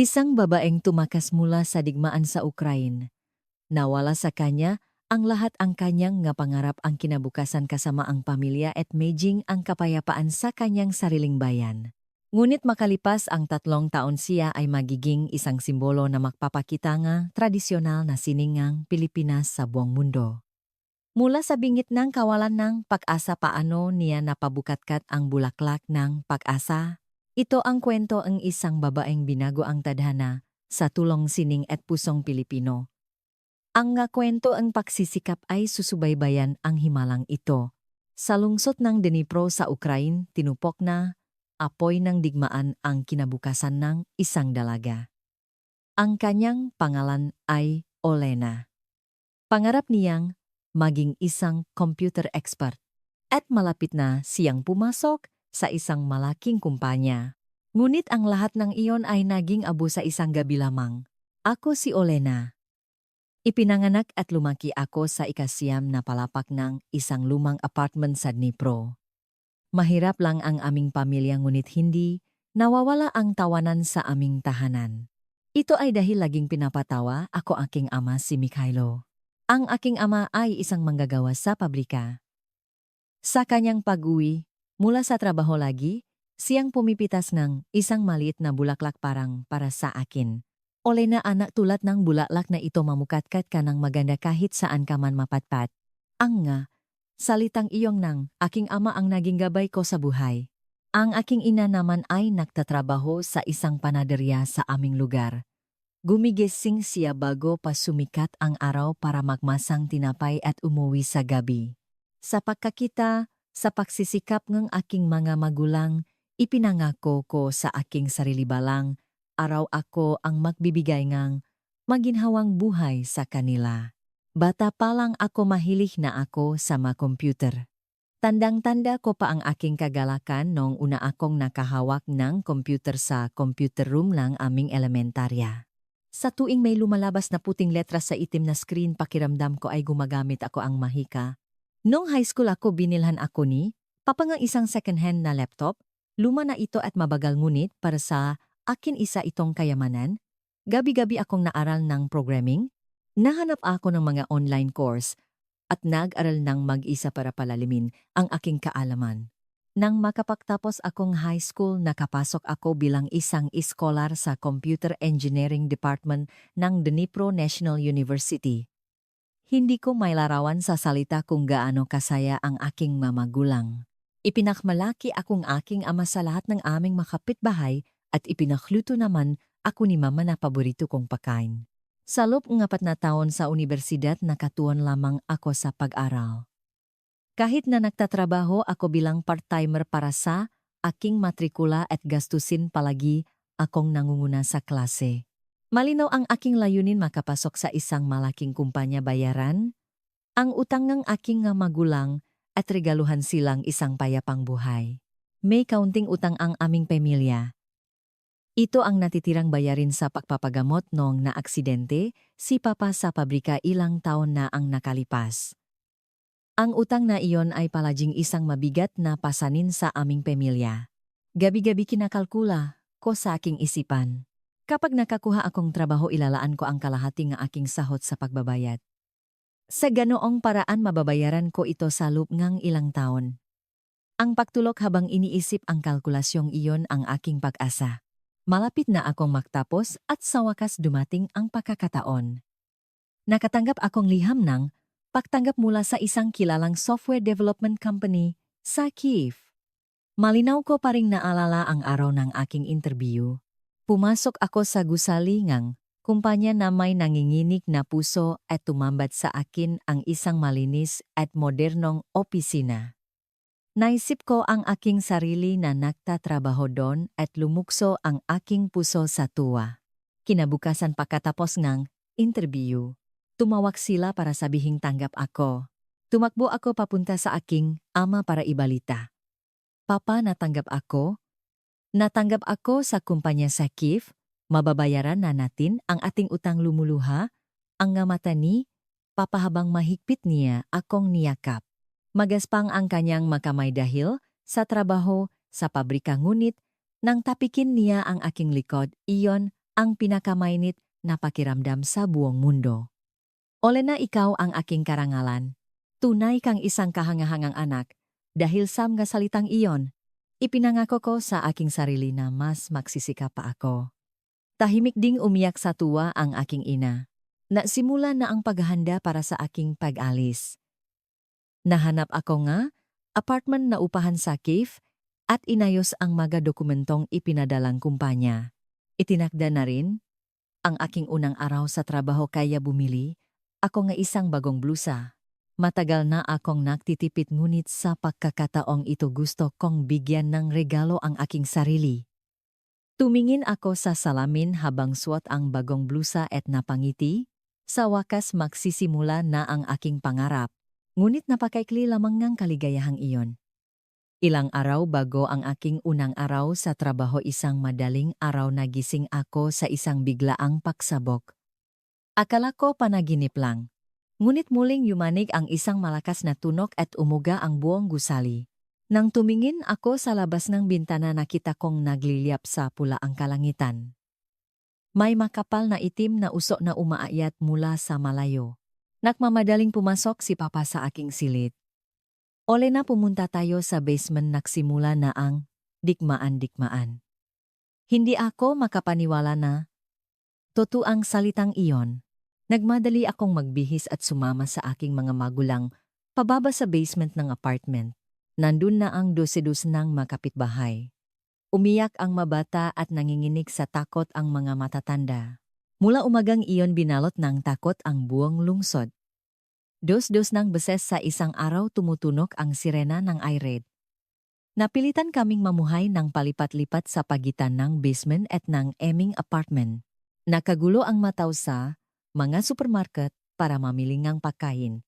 Isang babaeng tumakas mula sa digmaan sa Ukraine. Nawala sa kanya ang lahat ang kanyang nga pangarap ang kinabukasan kasama ang pamilya at maging ang kapayapaan sa kanyang sariling bayan. Ngunit makalipas ang 3 taon siya ay magiging isang simbolo na magpapakita nga tradisyonal na siningang Pilipinas sa buong mundo. Mula sa bingit ng kawalan ng pag-asa paano niya napabukatkat ang bulaklak ng pag-asa. Ito ang kwento ng isang babaeng binago ang tadhana sa tulong sining at pusong Pilipino. Ang nga kwento ang pagsisikap ay susubaybayan ang himalang ito. Sa lungsod ng Dnipro sa Ukraine, tinupok na apoy ng digmaan ang kinabukasan ng isang dalaga. Ang kanyang pangalan ay Olena. Pangarap niyang maging isang computer expert at malapit na siyang pumasok sa isang malaking kumpanya. Ngunit ang lahat ng iyon ay naging abo sa isang gabi lamang. Ako si Olena. Ipinanganak at lumaki ako sa ika-9 na palapak ng isang lumang apartment sa Dnipro. Mahirap lang ang aming pamilya ngunit hindi nawawala ang tawanan sa aming tahanan. Ito ay dahil laging pinapatawa ako aking ama si Mikhailo. Ang aking ama ay isang manggagawa sa pabrika. Sa kanyang pag-uwi, mula sa trabaho lagi, siyang pumipitas ng isang maliit na bulaklak parang para sa akin. Olena anak tulad ng bulaklak na ito mamukatkat ka ng maganda kahit saan ka man mapatpat. Ang nga, salitang iyong nang aking ama ang naging gabay ko sa buhay. Ang aking ina naman ay nagtatrabaho sa isang panaderya sa aming lugar. Gumigising siya bago pa sumikat ang araw para magmasang tinapay at umuwi sa gabi. Sa pagkakita, sa pagsisikap ng aking mga magulang, ipinangako ko sa aking sarili balang, araw ako ang magbibigay ng maginhawang buhay sa kanila. Bata pa lang ako mahilig na ako sa mga computer. Tandang-tanda ko pa ang aking kagalakan noong una akong nakahawak ng computer sa computer room lang aming elementarya. Sa tuwing may lumalabas na puting letras sa itim na screen pakiramdam ko ay gumagamit ako ang mahika. Noong high school ako binilhan ako ni Papa ng isang second-hand na laptop, luma na ito at mabagal ngunit para sa akin isa itong kayamanan. Gabi-gabi akong naaral ng programming, nahanap ako ng mga online course at nag-aral ng mag-isa para palalimin ang aking kaalaman. Nang makapagtapos akong high school, nakapasok ako bilang isang iskolar sa Computer Engineering Department ng Dnipro National University. Hindi ko mailarawan sa salita kung gaano kasaya ang aking mamagulang. Ipinakmalaki akong aking ama sa lahat ng aming makapitbahay at ipinakluto naman ako ni mama na paborito kong pagkain. Sa loob ng 4 na taon sa universidad nakatuon lamang ako sa pag-aral. Kahit na nagtatrabaho ako bilang part-timer para sa aking matrikula at gastusin palagi akong nangunguna sa klase. Malinaw ang aking layunin makapasok sa isang malaking kumpanya bayaran, ang utang ng aking magulang at regaluhan silang isang payapang buhay. May kaunting utang ang aming pamilya. Ito ang natitirang bayarin sa pagpapagamot noong naaksidente si Papa sa pabrika ilang taon na ang nakalipas. Ang utang na iyon ay palaging isang mabigat na pasanin sa aming pamilya. Gabi-gabi kinakalkula ko sa aking isipan. Kapag nakakuha akong trabaho ilalaan ko ang kalahati ng aking sahot sa pagbabayad. Sa ganoong paraan mababayaran ko ito sa loob ng ilang taon. Ang pagtulok habang iniisip ang kalkulasyong iyon ang aking pag-asa. Malapit na akong magtapos at sa wakas dumating ang pagkakataon. Nakatanggap akong liham ng pagtanggap mula sa isang kilalang software development company sa Kyiv. Malinaw ko pa ring naalala ang araw ng aking interview. Pumasok ako sa gusalingang kumpanya na may nanginginig na puso at tumambad sa akin ang isang malinis at modernong opisina. Naisip ko ang aking sarili na nagtatrabaho doon at lumukso ang aking puso sa tuwa. Kinabukasan pagkatapos ng interview, tumawag sila para sabihing tanggap ako. Tumakbo ako papunta sa aking ama para ibalita. Papa, natanggap ako? Natanggap ako sa kumpanya sa Kyiv, mababayaran na natin ang ating utang lumuluha, ang nga mata ni Papa habang mahigpit niya akong niyakap. Magaspang ang kanyang makamay dahil sa trabaho sa pabrika ngunit nang tapikin niya ang aking likod, iyon ang pinakamainit na pakiramdam sa buong mundo. Olena, ikaw ang aking karangalan. Tunay kang isang kahangahangang anak. Dahil sa mga salitang iyon, ipinangako ko sa aking sarili na mas magsisika pa ako. Tahimik ding umiyak sa tuwa ang aking ina. Nasimula na ang paghahanda para sa aking pag-alis. Nahanap ako nga, apartment na upahan sa Kiev at inayos ang mga dokumentong ipinadalang kumpanya. Itinakda na rin ang aking unang araw sa trabaho kaya bumili ako nga isang bagong blusa. Matagal na akong nagtitipid ngunit sa pagkakataong ito gusto kong bigyan ng regalo ang aking sarili. Tumingin ako sa salamin habang suot ang bagong blusa at napangiti. Sa wakas magsisimula na ang aking pangarap. Ngunit napakaikli lamang ng kaligayahang iyon. Ilang araw bago ang aking unang araw sa trabaho, isang madaling araw nagising ako sa isang biglaang pagsabog. Akala ko panaginip lang. Ngunit muling yumanig ang isang malakas na tunog at umuga ang buong gusali. Nang tumingin ako sa labas ng bintana, nakita kong nagliliyap sa pula ang kalangitan. May makapal na itim na usok na umaayat mula sa malayo. Nagmamadaling pumasok si Papa sa aking silid. Olena, pumunta tayo sa basement. Nagsimula na ang digmaan-digmaan. Hindi ako makapaniwala na totoo ang salitang iyon. Nagmadali akong magbihis at sumama sa aking mga magulang pababa sa basement ng apartment. Nandun na ang dos-dos ng makapitbahay. Umiyak ang mabata at nanginginig sa takot ang mga matatanda. Mula umagang iyon binalot ng takot ang buong lungsod. Dos-dos ng beses sa isang araw tumutunog ang sirena ng IRED. Napilitan kaming mamuhay ng palipat-lipat sa pagitan ng basement at ng aming apartment. Nakagulo ang mataw sa mga supermarket para mamili ng pagkain.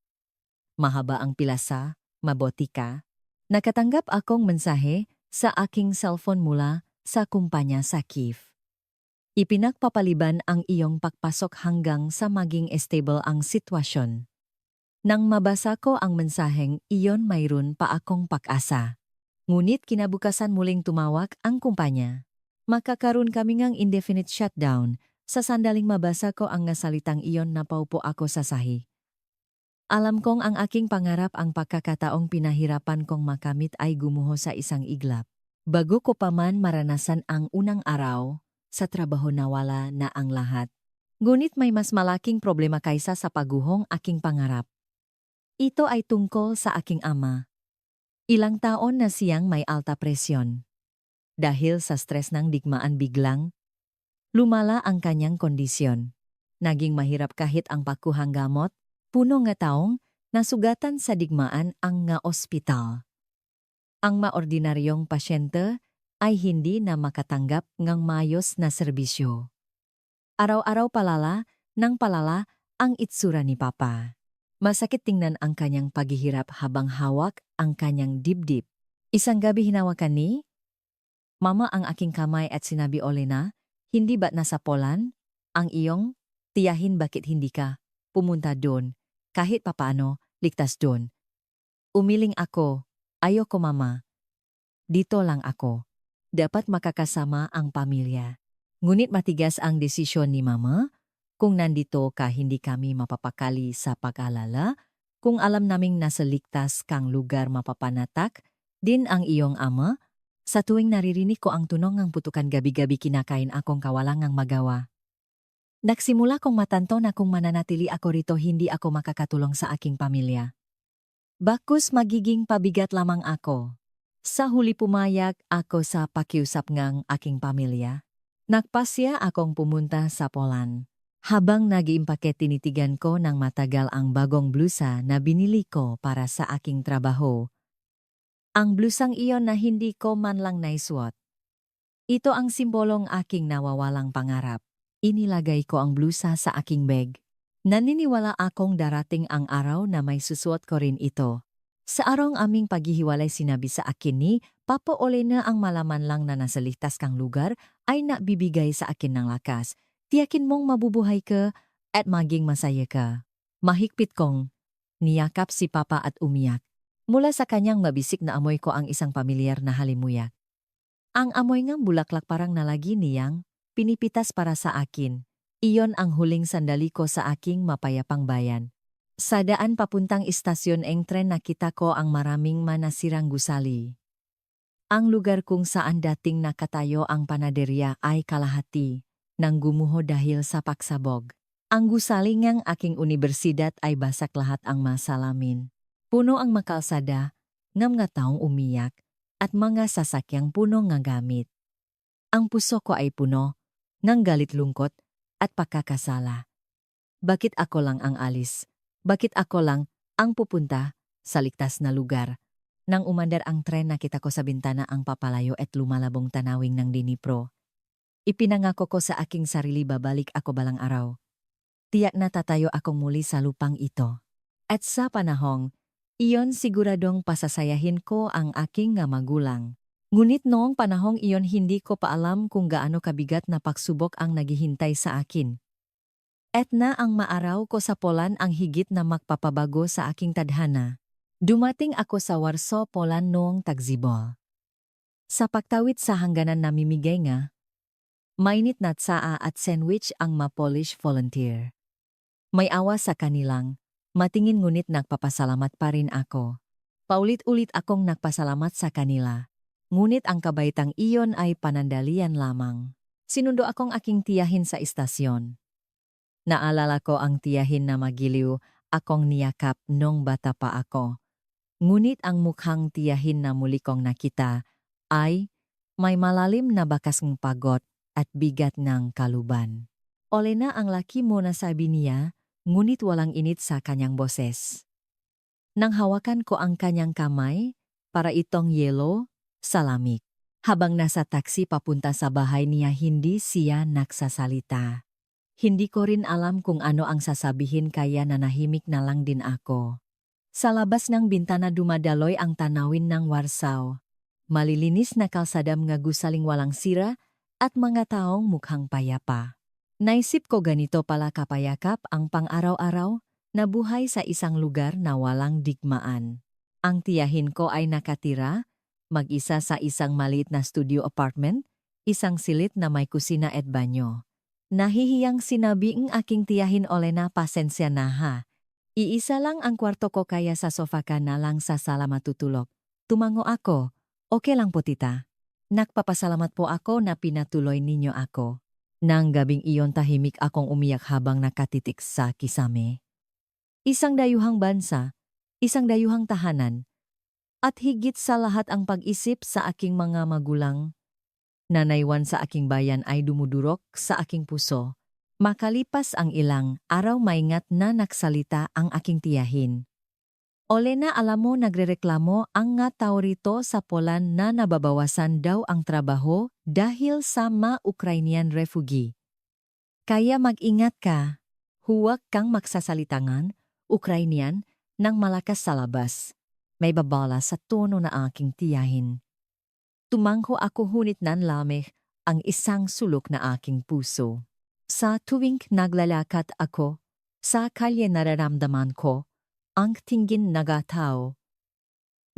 Mahaba ang pilasa, mabotika. Nakatanggap akong mensahe sa aking cellphone mula sa kumpanya sa Kiev. Ipinagpapaliban ang iyong pagpasok hanggang sa maging stable ang sitwasyon. Nang mabasa ko ang mensaheng iyon, mayroon pa akong pag-asa. Ngunit kinabukasan muling tumawag ang kumpanya. Makakaroon kami ng indefinite shutdown. Sa sandaling mabasa ko ang salitang iyon, napaupo ako sa sahi. Alam kong ang aking pangarap, ang pagkakataong pinahirapan kong makamit ay gumuho sa isang iglap. Bago ko pa man maranasan ang unang araw, sa trabaho nawala na ang lahat. Ngunit may mas malaking problema kaysa sa paguhong aking pangarap. Ito ay tungkol sa aking ama. Ilang taon na siyang may alta presyon. Dahil sa stress ng digmaan, biglang lumala ang kanyang kondisyon. Naging mahirap kahit ang pagkuhang gamot. Puno nga taong nasugatan sa digmaan ang nga ospital. Ang maordinaryong pasyente ay hindi na makatanggap ng mayos na serbisyo. Araw-araw palala ng palala ang itsura ni Papa. Masakit tingnan ang kanyang paghihirap habang hawak ang kanyang dibdib. Isang gabi hinawakan ni Mama ang aking kamay at sinabi, Olena, hindi ba't nasa Poland ang iyong tiyahin, bakit hindi ka pumunta doon? Kahit papaano, ligtas doon. Umiling ako, ayoko mama. Dito lang ako. Dapat makakasama ang pamilya. Ngunit matigas ang desisyon ni mama. Kung nandito ka, hindi kami mapapakali sa pag-alala. Kung alam naming nasa ligtas kang lugar, mapapanatak din ang iyong ama. Sa tuwing naririnig ko ang tunog ng putukan gabi-gabi, kinakain akong kawalangang magawa. Nagsimula kong matanto na kung mananatili ako rito, hindi ako makakatulong sa aking pamilya. Bakus magiging pabigat lamang ako. Sa huli pumayag ako sa pakiusap ng aking pamilya. Nagpasya akong pumunta sa Poland. Habang nag-iimpake, tinitigan ko ng matagal ang bagong blusa na binili ko para sa aking trabaho. Ang blusang iyon na hindi ko man lang naisuot. Ito ang simbolong aking nawawalang pangarap. Inilagay ko ang blusa sa aking bag. Naniniwala akong darating ang araw na may susuot ko rin ito. Sa araw aming paghihiwalay, sinabi sa akin ni Papa Olena, ang malaman lang na nasa ligtas kang lugar ay nabibigay sa akin ng lakas. Tiyakin mong mabubuhay ka at maging masaya ka. Mahigpit kong niyakap si Papa at umiyak. Mula sa kanyang mabisik na amoy ko ang isang pamilyar na halimuyak. Ang amoy ng bulaklak, parang nalagi niyang pinipitas para sa akin. Iyon ang huling sandali ko sa aking mapayapang bayan. Sa daan papuntang istasyon ng tren nakita ko ang maraming manasirang gusali. Ang lugar kung saan dating nakatayo ang panaderya ay kalahati nang gumuho dahil sa pagsabog. Ang gusali ngang aking universidad ay basak lahat ang masalamin. Puno ang makalsada, ngam nga taong umiyak, at mga sasakyang puno nga gamit. Ang puso ko ay puno, ng galit lungkot, at pagkakasala. Bakit ako lang ang alis? Bakit ako lang ang pupunta sa ligtas na lugar? Nang umandar ang tren nakita ko sa bintana ang papalayo at lumalabong tanawing ng Dnipro. Ipinangako ko sa aking sarili babalik ako balang araw. Tiyak na tatayo akong muli sa lupang ito. At sa panahong, iyon siguradong pasasayahin ko ang aking nga magulang. Ngunit noong panahong iyon hindi ko pa alam kung gaano kabigat na pagsubok ang naghihintay sa akin. At na ang maaraw ko sa Poland ang higit na magpapabago sa aking tadhana. Dumating ako sa Warsaw, Poland noong tagsibol. Sa pagtawid sa hangganan namimigay nga, mainit na tsaa at sandwich ang ma-Polish volunteer. May awa sa kanilang, matingin ngunit nagpapasalamat pa rin ako. Paulit-ulit akong nagpasalamat sa kanila. Ngunit ang kabaitang iyon ay panandalian lamang. Sinundo akong aking tiyahin sa istasyon. Naalala ko ang tiyahin na magiliw akong niyakap nung bata pa ako. Ngunit ang mukhang tiyahin na muli kong nakita ay may malalim na bakas ng pagod at bigat ng kaluban. Olena ang laki mo na sabi niya, ngunit walang init sa kanyang boses. Nang hawakan ko ang kanyang kamay, para itong yelo, salamik. Habang nasa taksi papunta sa bahay niya hindi siya nagsasalita. Hindi ko rin alam kung ano ang sasabihin kaya nanahimik na lang din ako. Sa labas ng bintana dumadaloy ang tanawin ng Warsaw. Malilinis na kalsadam nga gusaling walang sira at mga taong mukhang payapa. Naisip ko ganito pala kapayakap ang pang-araw-araw na buhay sa isang lugar na walang digmaan. Ang tiyahin ko ay nakatira, mag-isa sa isang maliit na studio apartment, isang silid na may kusina at banyo. Nahihiyang sinabi ng aking tiyahin Olena pasensya na ha. Iisa lang ang kwarto ko kaya sa sofa ka na lang sa sala matutulog. Tumango ako, okay lang po tita. Nagpapasalamat po ako na pinatuloy ninyo ako. Nang gabing iyon tahimik akong umiyak habang nakatitik sa kisame. Isang dayuhang bansa, isang dayuhang tahanan, at higit sa lahat ang pag-isip sa aking mga magulang. Nanaywan sa aking bayan ay dumudurok sa aking puso. Makalipas ang ilang araw maingat na nagsalita ang aking tiyahin. Olena alam mo nagrereklamo ang nga tao rito sa Poland na nababawasan daw ang trabaho dahil sa mga Ukrainian refugee. Kaya mag-ingat ka. Huwag kang magsasalitangan, Ukrainian, ng malakas sa labas. May babala sa tono na aking tiyahin. Tumangho ako hunit nan lamig ang isang sulok na aking puso. Sa tuwing naglalakad ako, sa kalye nararamdaman ko, ang tingin nagatao.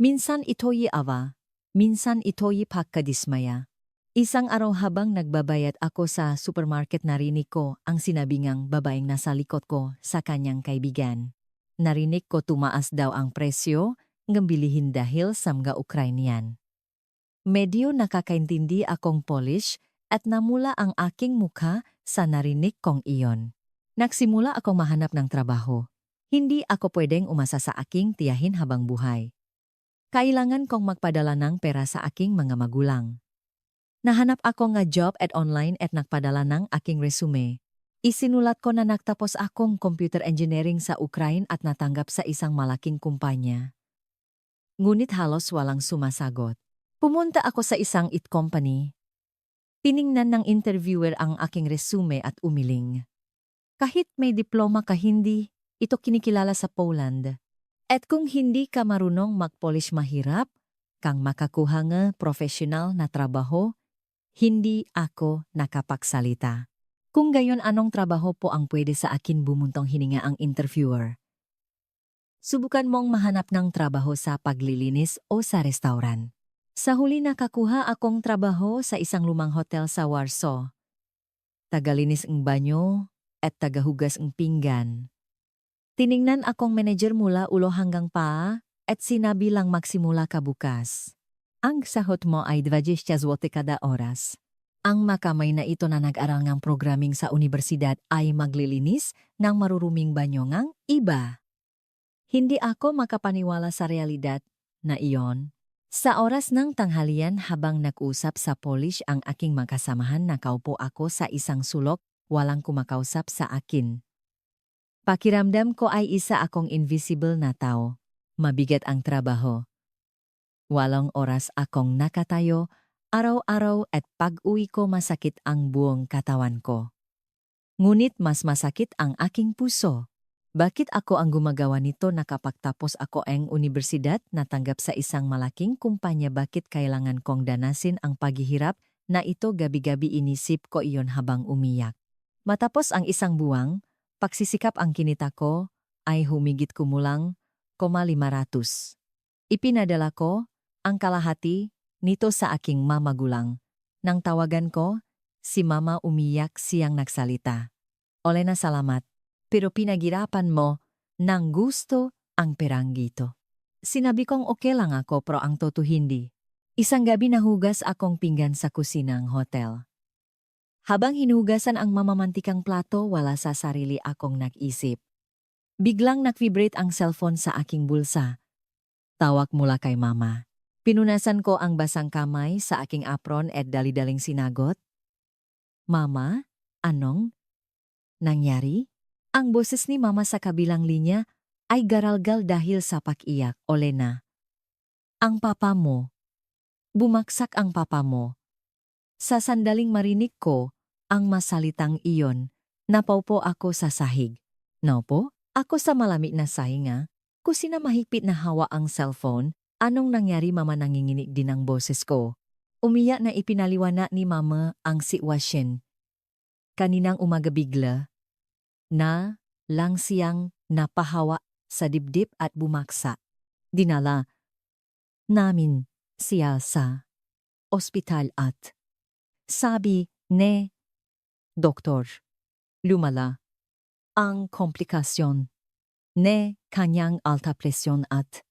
Minsan ito'y awa, minsan ito'y pagkadismaya. Isang araw habang nagbabayad ako sa supermarket narinig ko ang sinabi ngang babaeng nasa likod ko sa kanyang kaibigan. Narinig ko tumaas daw ang presyo ng bilihin dahil sa mga Ukrainian. Medyo nakakaintindi akong Polish at namula ang aking mukha sa narinig kong iyon. Nagsimula akong mahanap ng trabaho. Hindi ako pwedeng umasa sa aking tiyahin habang buhay. Kailangan kong magpadala ng pera sa aking mga magulang. Nahanap ako nga job at online at nagpadala ng aking resume. Isinulat ko na nagtapos akong computer engineering sa Ukraine at natanggap sa isang malaking kumpanya. Ngunit halos walang sumasagot. Pumunta ako sa isang IT company. Tiningnan ng interviewer ang aking resume at umiling. Kahit may diploma ka hindi, ito kinikilala sa Poland. At kung hindi ka marunong mag-Polish mahirap, kang makakuha nga professional na trabaho, hindi ako nakapagsalita. Kung gayon anong trabaho po ang pwede sa akin bumuntong hininga ang interviewer. Subukan mong mahanap ng trabaho sa paglilinis o sa restaurant. Sa huli nakakuha akong trabaho sa isang lumang hotel sa Warsaw. tagalinis ng banyo, at tagahugas ng pinggan. Tiningnan akong manager mula ulo hanggang paa at sinabi lang magsimula ka bukas. Ang sahot mo ay 20 zloty kada oras. Ang makamay na ito na nag-aral ng programming sa universidad ay maglilinis ng maruruming banyo ngang iba. Hindi ako makapaniwala sa realidad na iyon. Sa oras ng tanghalian habang nag-usap sa Polish ang aking makasamahan, nakaupo ako sa isang sulok, walang kumakausap sa akin. Pakiramdam ko ay isa akong invisible na tao. Mabigat ang trabaho. 8 oras akong nakatayo, araw-araw at pag-uwi ko masakit ang buong katawan ko. Ngunit mas masakit ang aking puso. Bakit ako ang gumagawa nito nakapagtapos ako ang universidad natanggap sa isang malaking kumpanya? Bakit kailangan kong danasin ang paghihirap na ito? Gabi-gabi inisip ko iyon habang umiyak. Matapos ang isang buwang, pagsisikap ang kinita ko ay humigit kumulang 500. Ipinadala ko ang kalahati nito sa aking mamagulang. Nang tawagan ko, si mama umiyak siyang nagsalita. Olena, salamat. Pero pinagirapan mo ng gusto ang perang gito. Sinabi kong okay lang ako pero ang totoo hindi. Isang gabi nahugas akong pinggan sa kusina ng hotel. Habang hinugasan ang mamamantikang plato, wala sa sarili akong nag-isip. Biglang nag-vibrate ang cellphone sa aking bulsa. Tawag mula kay mama. Pinunasan ko ang basang kamay sa aking apron at dali-daling sinagot. Mama, anong nangyari? Ang boses ni mama sa kabilang linya ay garalgal dahil sa pag-iyak. Olena, ang papa mo. Bumaksak ang papa mo. Sa sandaling marinig ko ang masalitang iyon, napaupo ako sa sahig. Naupo ako sa malamig na sahinga, kusina mahigpit na hawa ang cellphone. Anong nangyari mama? Nanginginig din ang boses ko. Umiyak na ipinaliwanag ni mama ang sitwasyon. Kaninang umaga bigla na lang siyang napahawa sa dibdib at bumaksak. Dinala namin siya sa ospital at sabi ni doktor, lumala ang komplikasyon ni kanyang alta presyon at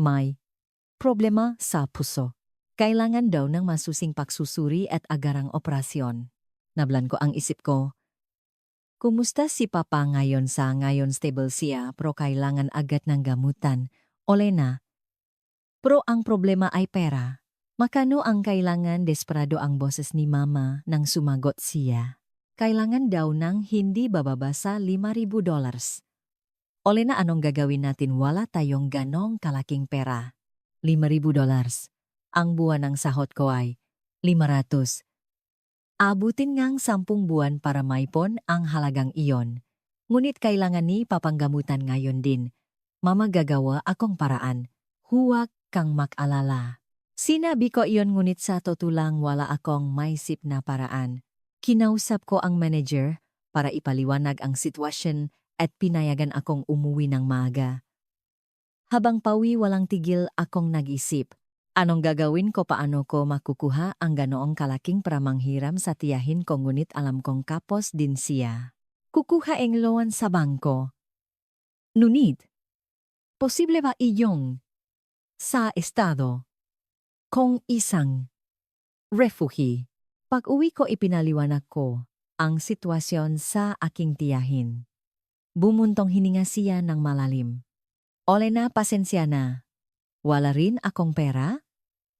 may problema sa puso. Kailangan daw ng masusing pagsusuri at agarang operasyon. Nablan ko ang isip ko. Kumusta si papa ngayon? Ngayon stable siya pero kailangan agad ng gamutan. Olena. Pero ang problema ay pera. Makano ang kailangan? Desperado ang boses ni mama nang sumagot siya. Kailangan daw ng hindi bababa sa $5,000. Olena, anong gagawin natin? Wala tayong ganong kalaking pera. $5,000. Ang buwan ng sahot ko ay 500. Abutin ngang 10 buwan para maipon ang halagang iyon. Ngunit kailangan ni papanggamutan ngayon din. Mama, gagawa akong paraan. Huwag kang mag-alala. Sinabi ko iyon ngunit sa totoo lang wala akong maisip na paraan. Kinausap ko ang manager para ipaliwanag ang sitwasyon at pinayagan akong umuwi ng maaga. Habang pauwi walang tigil akong nag-isip. Anong gagawin ko? Paano ko makukuha ang ganoong kalaking pramanghiram sa tiyahin ko? Ngunit alam kong kapos din siya. Kukuha ang loan sa bangko. Ngunit, posible ba iyong sa estado kung isang refugee? Pag-uwi ko ipinaliwanag ko ang sitwasyon sa aking tiyahin. Bumuntong hininga siya ng malalim. Olena, pasensya na. Wala rin akong pera?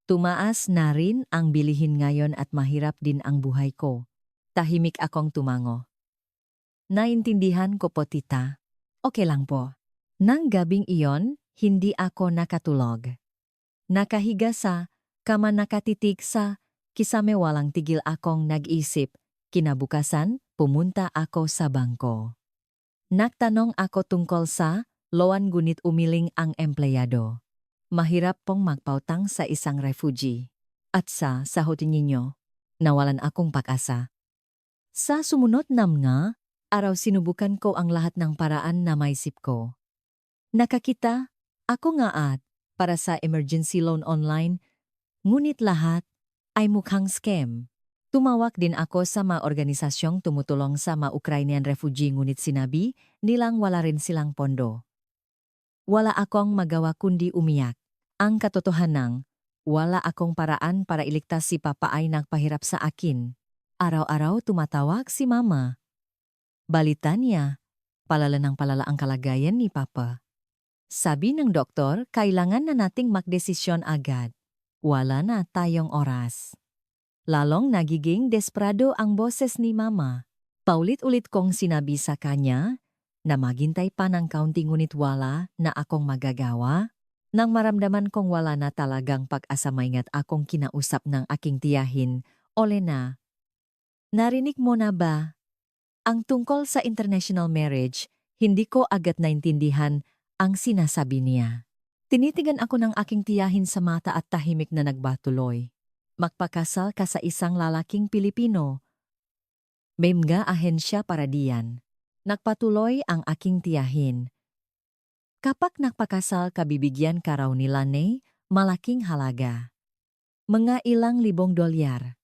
Tumaas na rin ang bilihin ngayon at mahirap din ang buhay ko. Tahimik akong tumango. Naintindihan ko po, tita. Okay lang po. Nang gabing iyon, hindi ako nakatulog. Nakahiga sa kama nakatitig sa kisame walang tigil akong nag-isip. Kinabukasan, pumunta ako sa bangko. Nagtanong ako tungkol sa loan ngunit umiling ang empleyado. Mahirap pong magpautang sa isang refugee. At sa sahod ninyo, nawalan akong pag-asa. Sa sumunod na mga araw sinubukan ko ang lahat ng paraan na maisip ko. Nakakita ako nga at para sa emergency loan online, ngunit lahat ay mukhang scam. Tumawag din ako sa mga organisasyong tumutulong sa mga Ukrainian refugee ngunit sinabi nilang wala rin silang pondo. Wala akong magawa kundi umiyak. Ang katotohanan, wala akong paraan para iligtas si Papa ay nagpahirap sa akin. Araw-araw tumatawag si Mama. Balita niya, palala ng palala ang kalagayan ni Papa. Sabi ng doktor, kailangan na nating magdesisyon agad. Wala na tayong oras. Lalong nagiging desperado ang boses ni Mama. Paulit-ulit kong sinabi sa kanya na maghintay pa ng kaunti ngunit wala na akong magagawa. Nang maramdaman kong wala na talagang pag-asa maingat akong kinausap ng aking tiyahin, Olena. Narinig mo na ba? Ang tungkol sa international marriage, hindi ko agad naintindihan ang sinasabi niya. Tinitigan ako ng aking tiyahin sa mata at tahimik na nagbatuloy. Magpakasal ka sa isang lalaking Pilipino. May mga ahensya para diyan. Nagpatuloy ang aking tiyahin. Kapag nagpakasal ka bibigyan ka raw nila ni malaking halaga. Mga ilang libong dolyar.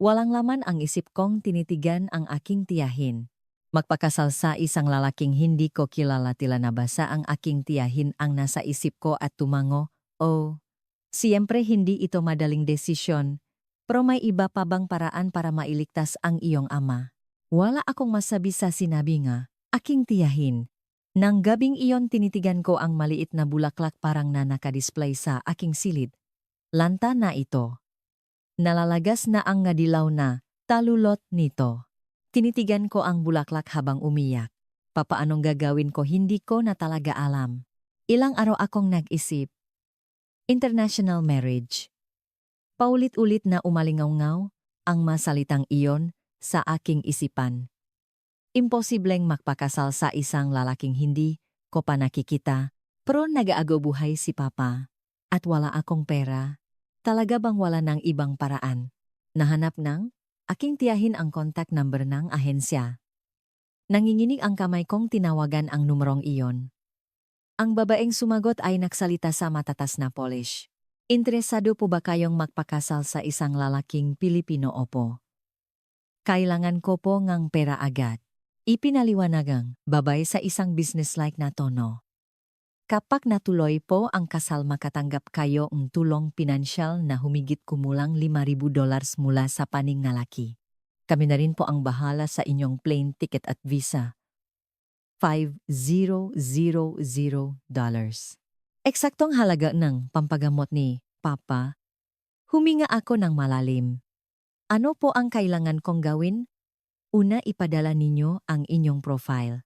Walang laman ang isip kong tinitigan ang aking tiyahin. Magpakasal sa isang lalaking hindi ko kilala tila nabasa ang aking tiyahin ang nasa isip ko at tumango, oh. Siyempre hindi ito madaling desisyon, pero may iba pa bang paraan para mailigtas ang iyong ama? Wala akong masabi sa sinabi nga, aking tiyahin. Nang gabing iyon tinitigan ko ang maliit na bulaklak parang na nakadisplay sa aking silid. Lanta na ito. Nalalagas na ang ngadilaw na talulot nito. Tinitigan ko ang bulaklak habang umiyak. Papaanong gagawin ko hindi ko na talaga alam. Ilang araw akong nag-isip. International marriage. Paulit-ulit na umalingaw-ngaw ang masalitang iyon sa aking isipan. Imposibleng magpakasal sa isang lalaking hindi ko pa nakikita, pero nag-aago buhay si Papa. At wala akong pera. Talaga bang wala ng ibang paraan? Nahanap ng aking tiyahin ang contact number ng ahensya. Nanginginig ang kamay kong tinawagan ang numerong iyon. Ang babaeng sumagot ay nagsalita sa matatas na Polish. Interesado po ba kayong magpakasal sa isang lalaking Pilipino? Opo. Kailangan ko po ngang pera agad. Ipinaliwanagang babay sa isang business-like na tono. Kapag natuloy po ang kasal makatanggap kayo ng tulong pinansyal na humigit kumulang $5,000 mula sa paning na laki. Kami na rin po ang bahala sa inyong plane ticket at visa. $5,000. Eksaktong halaga ng pampagamot ni Papa. Huminga ako ng malalim. Ano po ang kailangan kong gawin? Una, ipadala ninyo ang inyong profile.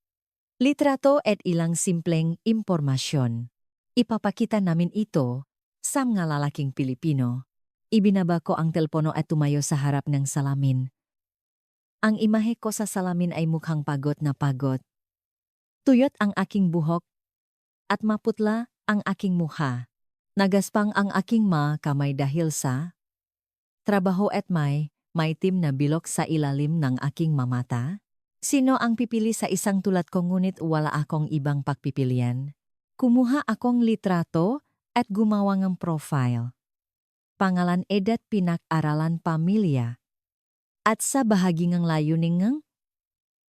Litrato at ilang simpleng impormasyon. Ipapakita namin ito sa mga lalaking Pilipino. Ibinaba ko ang telepono at tumayo sa harap ng salamin. Ang imahe ko sa salamin ay mukhang pagod na pagod. Tuyot ang aking buhok at maputla ang aking mukha. Nagaspang ang aking mga kamay dahil sa trabaho at may maitim na bilok sa ilalim ng aking mamata. Sino ang pipili sa isang tulad ko ngunit wala akong ibang pagpipilian? Kumuha akong litrato at gumawa ng profile. Pangalan, edad, pinag-aralan, pamilya. At sa bahagi ng layunin ng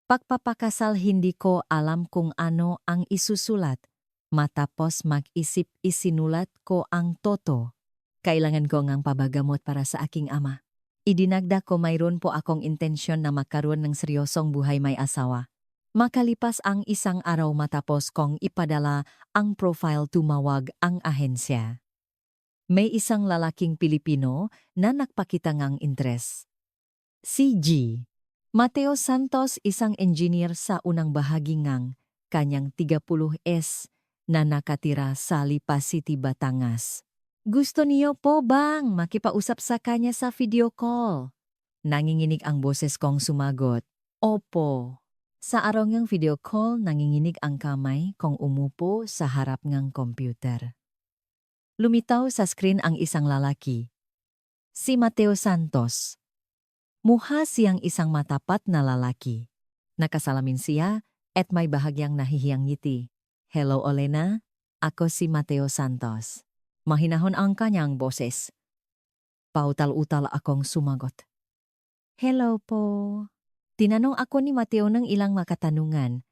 pagpapakasal hindi ko alam kung ano ang isusulat. Matapos mag-isip isinulat ko ang toto. Kailangan ko ngang pabagamot para sa aking ama. Idinagdag ko mayroon po akong intensyon na magkaroon ng seryosong buhay may asawa. Makalipas ang isang araw matapos kong ipadala ang profile tumawag ang ahensya. May isang lalaking Pilipino na nagpakita ngang interes. Si G. Mateo Santos, isang engineer sa unang bahagi ngang kanyang 30S na nakatira sa Lipa City, Batangas. Gusto niyo po bang makipausap sa kanya sa video call? Nanginginig ang boses kong sumagot. Opo. Sa araw ng video call, nanginginig ang kamay kong umupo sa harap ng computer. Lumitaw sa screen ang isang lalaki. Si Mateo Santos. Mukha siyang isang matapat na lalaki. Nakasalamin siya at may bahagyang nahihiyang ngiti. Hello Olena, ako si Mateo Santos. Mahinahon ang kanyang boses. Pautal-utal akong sumagot. Hello po. Tinanong ako ni Mateo ng ilang makatanungan.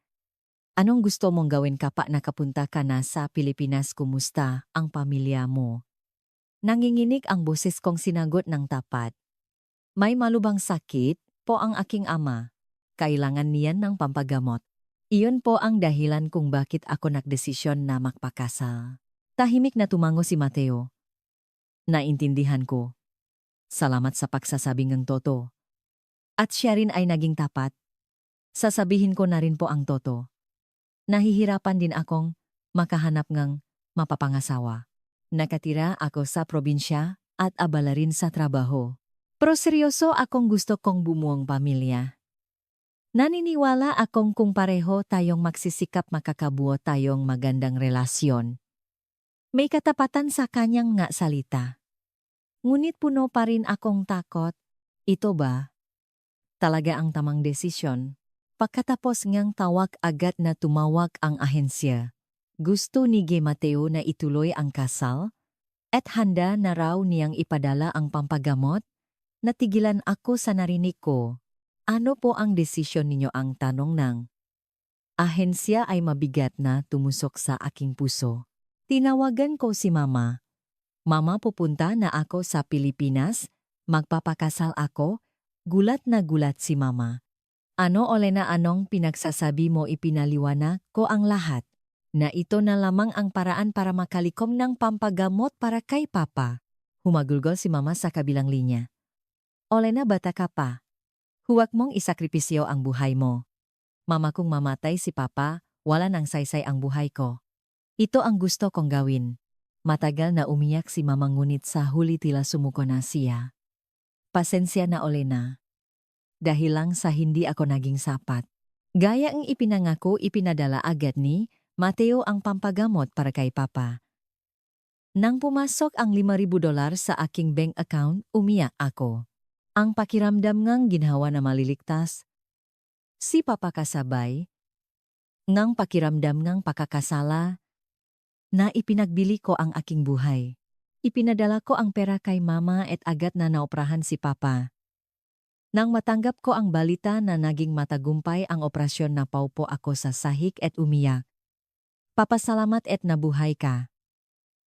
Anong gusto mong gawin kapag nakapunta ka na sa Pilipinas? Kumusta ang pamilya mo? Nanginginig ang boses kong sinagot ng tapat. May malubhang sakit po ang aking ama. Kailangan niyan ng pampagamot. Iyon po ang dahilan kung bakit ako nagdesisyon na magpakasal. Tahimik na tumango si Mateo. Naintindihan ko. Salamat sa pagsasabing ng totoo. At siya rin ay naging tapat. Sasabihin ko na rin po ang totoo. Nahihirapan din akong makahanap ng mapapangasawa. Nakatira ako sa probinsya at abala rin sa trabaho. Pero seryoso akong gusto kong bumuong pamilya. Naniniwala akong kung pareho tayong magsisikap makakabuo tayong magandang relasyon. May katapatan sa kanyang nga salita. Ngunit puno pa rin akong takot. Ito ba talaga ang tamang desisyon? Pagkatapos ngang tawag agad na tumawag ang ahensya. Gusto ni Mateo na ituloy ang kasal at handa na raw niyang ipadala ang pampagamot. Natigilan ako sa narinig ko. Ano po ang desisyon ninyo? Ang tanong ng ahensya ay mabigat na tumusok sa aking puso. Tinawagan ko si Mama. Mama, pupunta na ako sa Pilipinas. Magpapakasal ako. Gulat na gulat si Mama. Ano, Olena, anong pinagsasabi mo? Ipinaliwanag ko ang lahat. Na ito na lamang ang paraan para makalikom ng pampagamot para kay Papa. Humagulgol si Mama sa kabilang linya. Olena, bata ka pa. Huwag mong isakripisyo ang buhay mo. Mama, kung mamatay si Papa, wala nang saysay ang buhay ko. Ito ang gusto kong gawin. Matagal na umiyak si Mama ngunit sa huli tila sumuko na siya. Pasensya na, Olena. Dahil lang sa hindi ako naging sapat. Gaya ang ipinangako, ipinadala agad ni Mateo ang pampagamot para kay Papa. Nang pumasok ang $5,000 sa aking bank account, umiyak ako. Ang pakiramdam ngang ginhawa na maliligtas. Si Papa kasabay. Ngang pakiramdam ngang pakakasala. Na ipinagbili ko ang aking buhay. Ipinadala ko ang pera kay Mama at agad na naoprahan si Papa. Nang matanggap ko ang balita na naging matagumpay ang operasyon, napaupo ako sa sahig at umiyak. Papasalamat at nabuhay ka.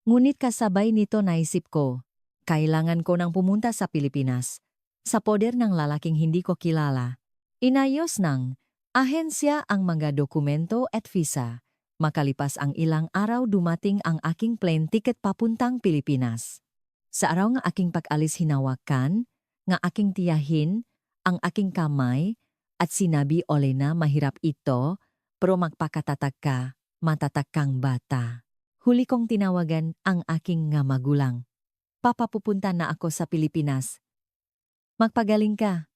Ngunit kasabay nito naisip ko, kailangan ko nang pumunta sa Pilipinas. Sa poder ng lalaking hindi ko kilala. Inayos ng ahensya ang mga dokumento at visa. Makalipas ang ilang araw, dumating ang aking plane ticket papuntang Pilipinas. Sa araw ng aking pag-alis, hinawakan ng aking tiyahin ang aking kamay at sinabi, Olena, mahirap ito, pero magpakatatag ka, matatag kang bata. Huli kong tinawagan ang aking nga magulang. Papa, pupunta na ako sa Pilipinas. Magpagaling ka.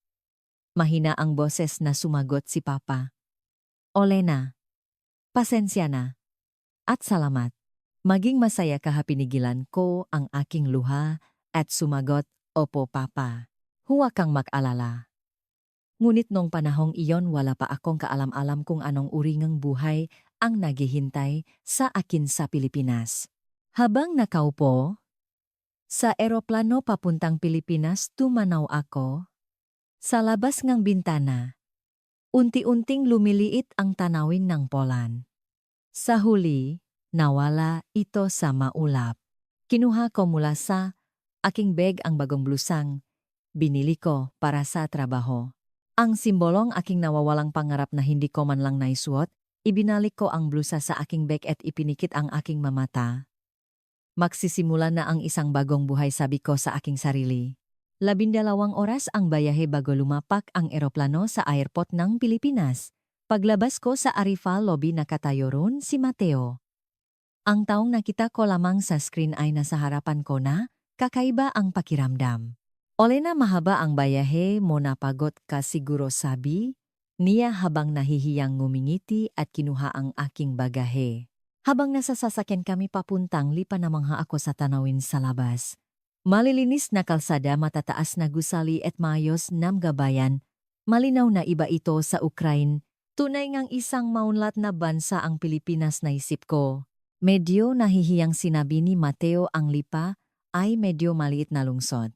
Mahina ang boses na sumagot si Papa. Olena, pasensya na. At salamat. Maging masaya ka, ha. Pinigilan ko ang aking luha at sumagot, Opo, Papa. Huwag kang mag-alala. Ngunit nung panahong iyon, wala pa akong kaalam-alam kung anong uri ng buhay ang naghihintay sa akin sa Pilipinas. Habang nakaupo sa eroplano papuntang Pilipinas, tumanaw ako sa labas ng bintana. Unti-unting lumiliit ang tanawin ng Poland. Sa huli, nawala ito sa maulap. Kinuha ko mula sa aking bag ang bagong blusang binili ko para sa trabaho. Ang simbolong aking nawawalang pangarap na hindi ko man lang naisuot, ibinalik ko ang blusa sa aking bag at ipinikit ang aking mamata. Magsisimula na ang isang bagong buhay, sabi ko sa aking sarili. 12 oras ang bayahe bago lumapak ang eroplano sa airport ng Pilipinas. Paglabas ko sa Arrival lobby, nakatayo roon si Mateo. Ang taong nakita ko lamang sa screen ay nasa harapan ko na, kakaiba ang pakiramdam. Olena, mahaba ang bayahe mo, napagod ka siguro, sabi niya habang nahihiyang ngumingiti at kinuha ang aking bagahe. Habang nasa sasakyan kami papuntang Lipa, namangha ako sa tanawin sa labas. Malilinis na kalsada, matataas na gusali at maayos na gabayan. Malinaw na iba ito sa Ukraine. Tunay ngang isang maunlad na bansa ang Pilipinas, naisip ko. Medyo nahihiyang sinabi ni Mateo, ang Lipa ay medyo maliit na lungsod.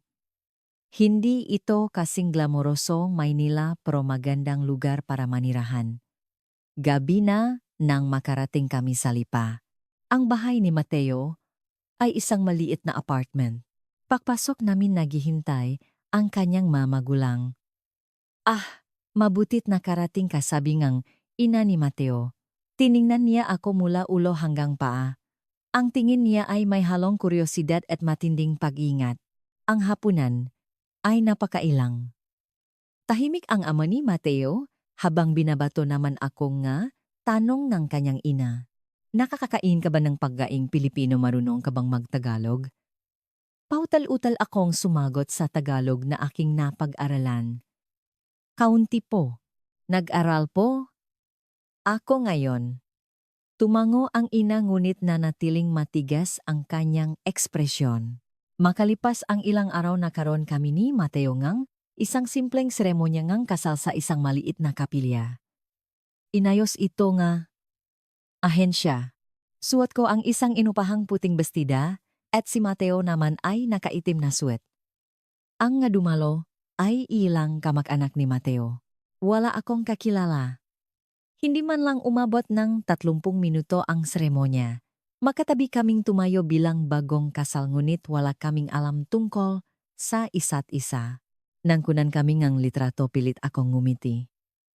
Hindi ito kasing glamoroso Maynila pero magandang lugar para manirahan. Gabi na nang makarating kami sa Lipa. Ang bahay ni Mateo ay isang maliit na apartment. Pagpasok namin naghihintay ang kanyang mamagulang. Ah, mabutit nakarating ka, sabi ngang ina ni Mateo. Tiningnan niya ako mula ulo hanggang paa. Ang tingin niya ay may halong kuryosidad at matinding pag-ingat. Ang hapunan ay napakailang. Tahimik ang ama ni Mateo habang binabato naman ako nga tanong ng kanyang ina. Nakakakain ka ba ng pagkaing Pilipino, marunong ka bang magtagalog? Pautal-utal akong sumagot sa Tagalog na aking napag-aralan. Kaunti po. Nag-aral po ako ngayon. Tumango ang ina ngunit nanatiling matigas ang kanyang ekspresyon. Makalipas ang ilang araw nakaroon kami ni Mateo ngang isang simpleng seremonya ngang kasal sa isang maliit na kapilya. Inayos ito nga ahensya. Suot ko ang isang inupahang puting bestida at si Mateo naman ay nakaitim na suwet. Ang nga dumalo ay ilang kamag-anak ni Mateo. Wala akong kakilala. Hindi man lang umabot ng 30 minuto ang seremonya. Makatabi kaming tumayo bilang bagong kasal ngunit wala kaming alam tungkol sa isa't isa. Nang kunan kami ngang litrato pilit akong ngumiti.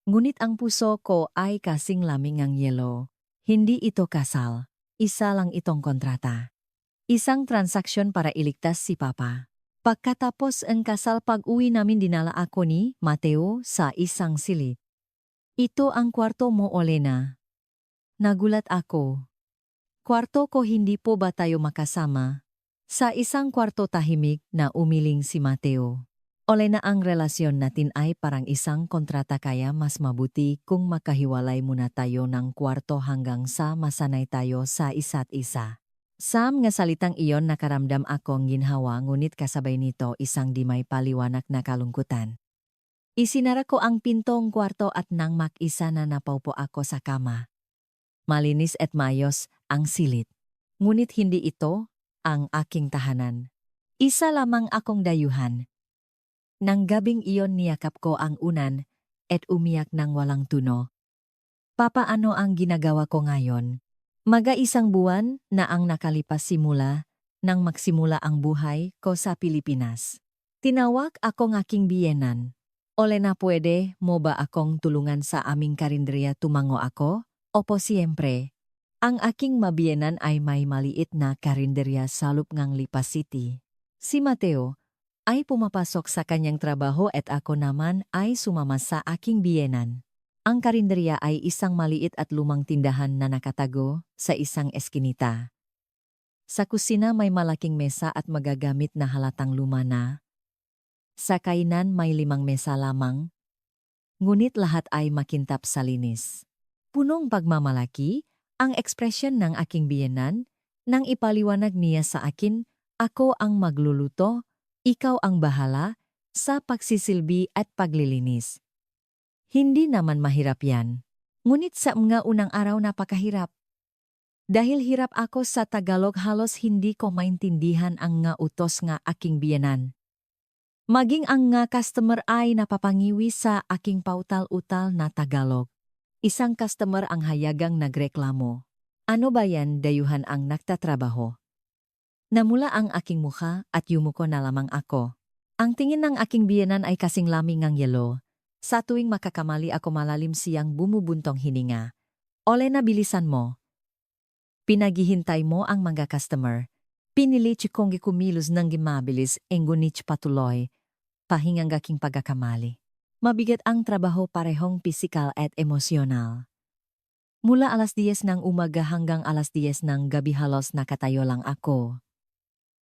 Ngunit ang puso ko ay kasing lamig ng yelo. Hindi ito kasal. Isa lang itong kontrata. Isang transaksyon para iligtas si Papa. Pagkatapos ang kasal, pag-uwi namin dinala ako ni Mateo sa isang silid. Ito ang kwarto mo, Olena. Nagulat ako. Kwarto ko, hindi po ba tayo makasama? Sa isang kwarto tahimik na umiling si Mateo. Olena, ang relasyon natin ay parang isang kontrata, kaya mas mabuti kung makahiwalay muna tayo ng kwarto hanggang sa masanay tayo sa isa't isa. Sa mga salitang iyon nakaramdam akong ginhawa ngunit kasabay nito isang di may paliwanag na kalungkutan. Isinara ko ang pintong kwarto at nang mag-isa na napaupo ako sa kama. Malinis at maayos ang silid. Ngunit hindi ito ang aking tahanan. Isa lamang akong dayuhan. Nang gabing iyon niyakap ko ang unan at umiyak ng walang tuno. Papaano ang ginagawa ko ngayon? Mag-isang buwan na ang nakalipas simula nang magsimula ang buhay ko sa Pilipinas. Tinawag ako ng aking biyenan. Olena, pwede mo ba akong tulungan sa aming karinderya? Tumango ako. Opo, siyempre. Ang aking mabiyenan ay may maliit na karinderya sa Lupngang Lipa City. Si Mateo ay pumapasok sa kanyang trabaho at ako naman ay sumama sa aking biyenan. Ang karinderya ay isang maliit at lumang tindahan na nakatago sa isang eskinita. Sa kusina may malaking mesa at magagamit na halatang luma na. Sa kainan may 5 mesa lamang, ngunit lahat ay makintap sa linis. Punong pagmamalaki ang ekspresyon ng aking biyenan nang ipaliwanag niya sa akin, ako ang magluluto, ikaw ang bahala sa pagsisilbi at paglilinis. Hindi naman mahirap yan. Ngunit sa mga unang araw napakahirap. Dahil hirap ako sa Tagalog, halos hindi ko maintindihan ang nga utos nga aking biyenan. Maging ang nga customer ay napapangiwi sa aking pautal-utal na Tagalog. Isang customer ang hayagang nagreklamo. Ano ba yan, dayuhan ang nagtatrabaho? Namula ang aking mukha at yumuko na lamang ako. Ang tingin ng aking biyenan ay kasing lamig ng yelo. Sa tuwing makakamali ako, malalim siyang bumubuntong hininga. Olena, bilisan mo. Pinaghihintay mo ang mga customer. Pinilit kong kumilos ng gimabilis, ngunit patuloy. Pahingang aking pagkakamali. Mabigat ang trabaho, parehong pisikal at emosyonal. Mula 10:00 ng umaga hanggang 10:00 ng gabi halos nakatayo lang ako.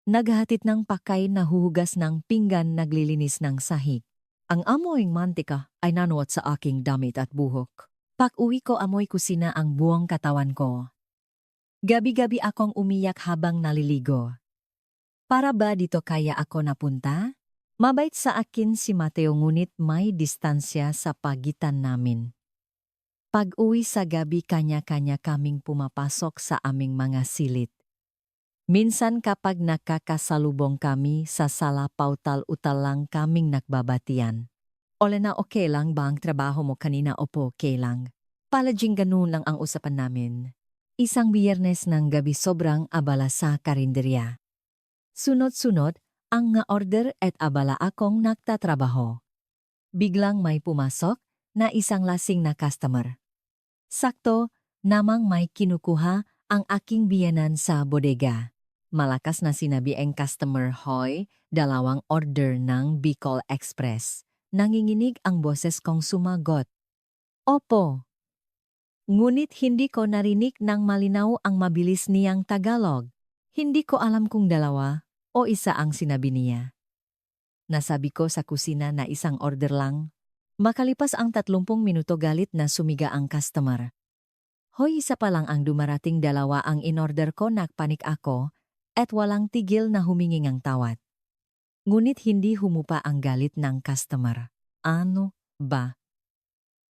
Naghahatid ng pakain, nahuhugas ng pinggan, naglilinis ng sahig. Ang amoy mantika ay nanuot sa aking damit at buhok. Pag-uwi ko, amoy kusina ang buong katawan ko. Gabi-gabi akong umiyak habang naliligo. Para ba dito kaya ako napunta? Mabait sa akin si Mateo ngunit may distansya sa pagitan namin. Pag-uwi sa gabi, kanya-kanya kaming pumapasok sa aming mga silid. Minsan kapag nakakasalubong kami sa sala pautal-utal lang kaming nagbabatian. Ole na okay lang ba ang trabaho mo kanina? Opo, okay lang. Palaging ganun lang ang usapan namin. Isang Biyernes ng gabi sobrang abala sa karinderya. Sunod-sunod, ang nga order at abala akong nagtatrabaho. Biglang may pumasok na isang lasing na customer. Sakto, namang may kinukuha ang aking biyanan sa bodega. Malakas na sinabi ang customer, "Hoy, 2 order ng Bicol Express." Nanginginig ang boses kong sumagot. Opo. Ngunit hindi ko narinig ng malinaw ang mabilis niyang Tagalog. Hindi ko alam kung 2 o 1 ang sinabi niya. Nasabi ko sa kusina na isang order lang. Makalipas ang 30 minuto galit na sumiga ang customer. Hoy, 1 pa lang ang dumarating, 2 ang in-order ko, nagpanik ako at walang tigil na humingi ng tawad. Ngunit hindi humupa ang galit ng customer. Ano ba?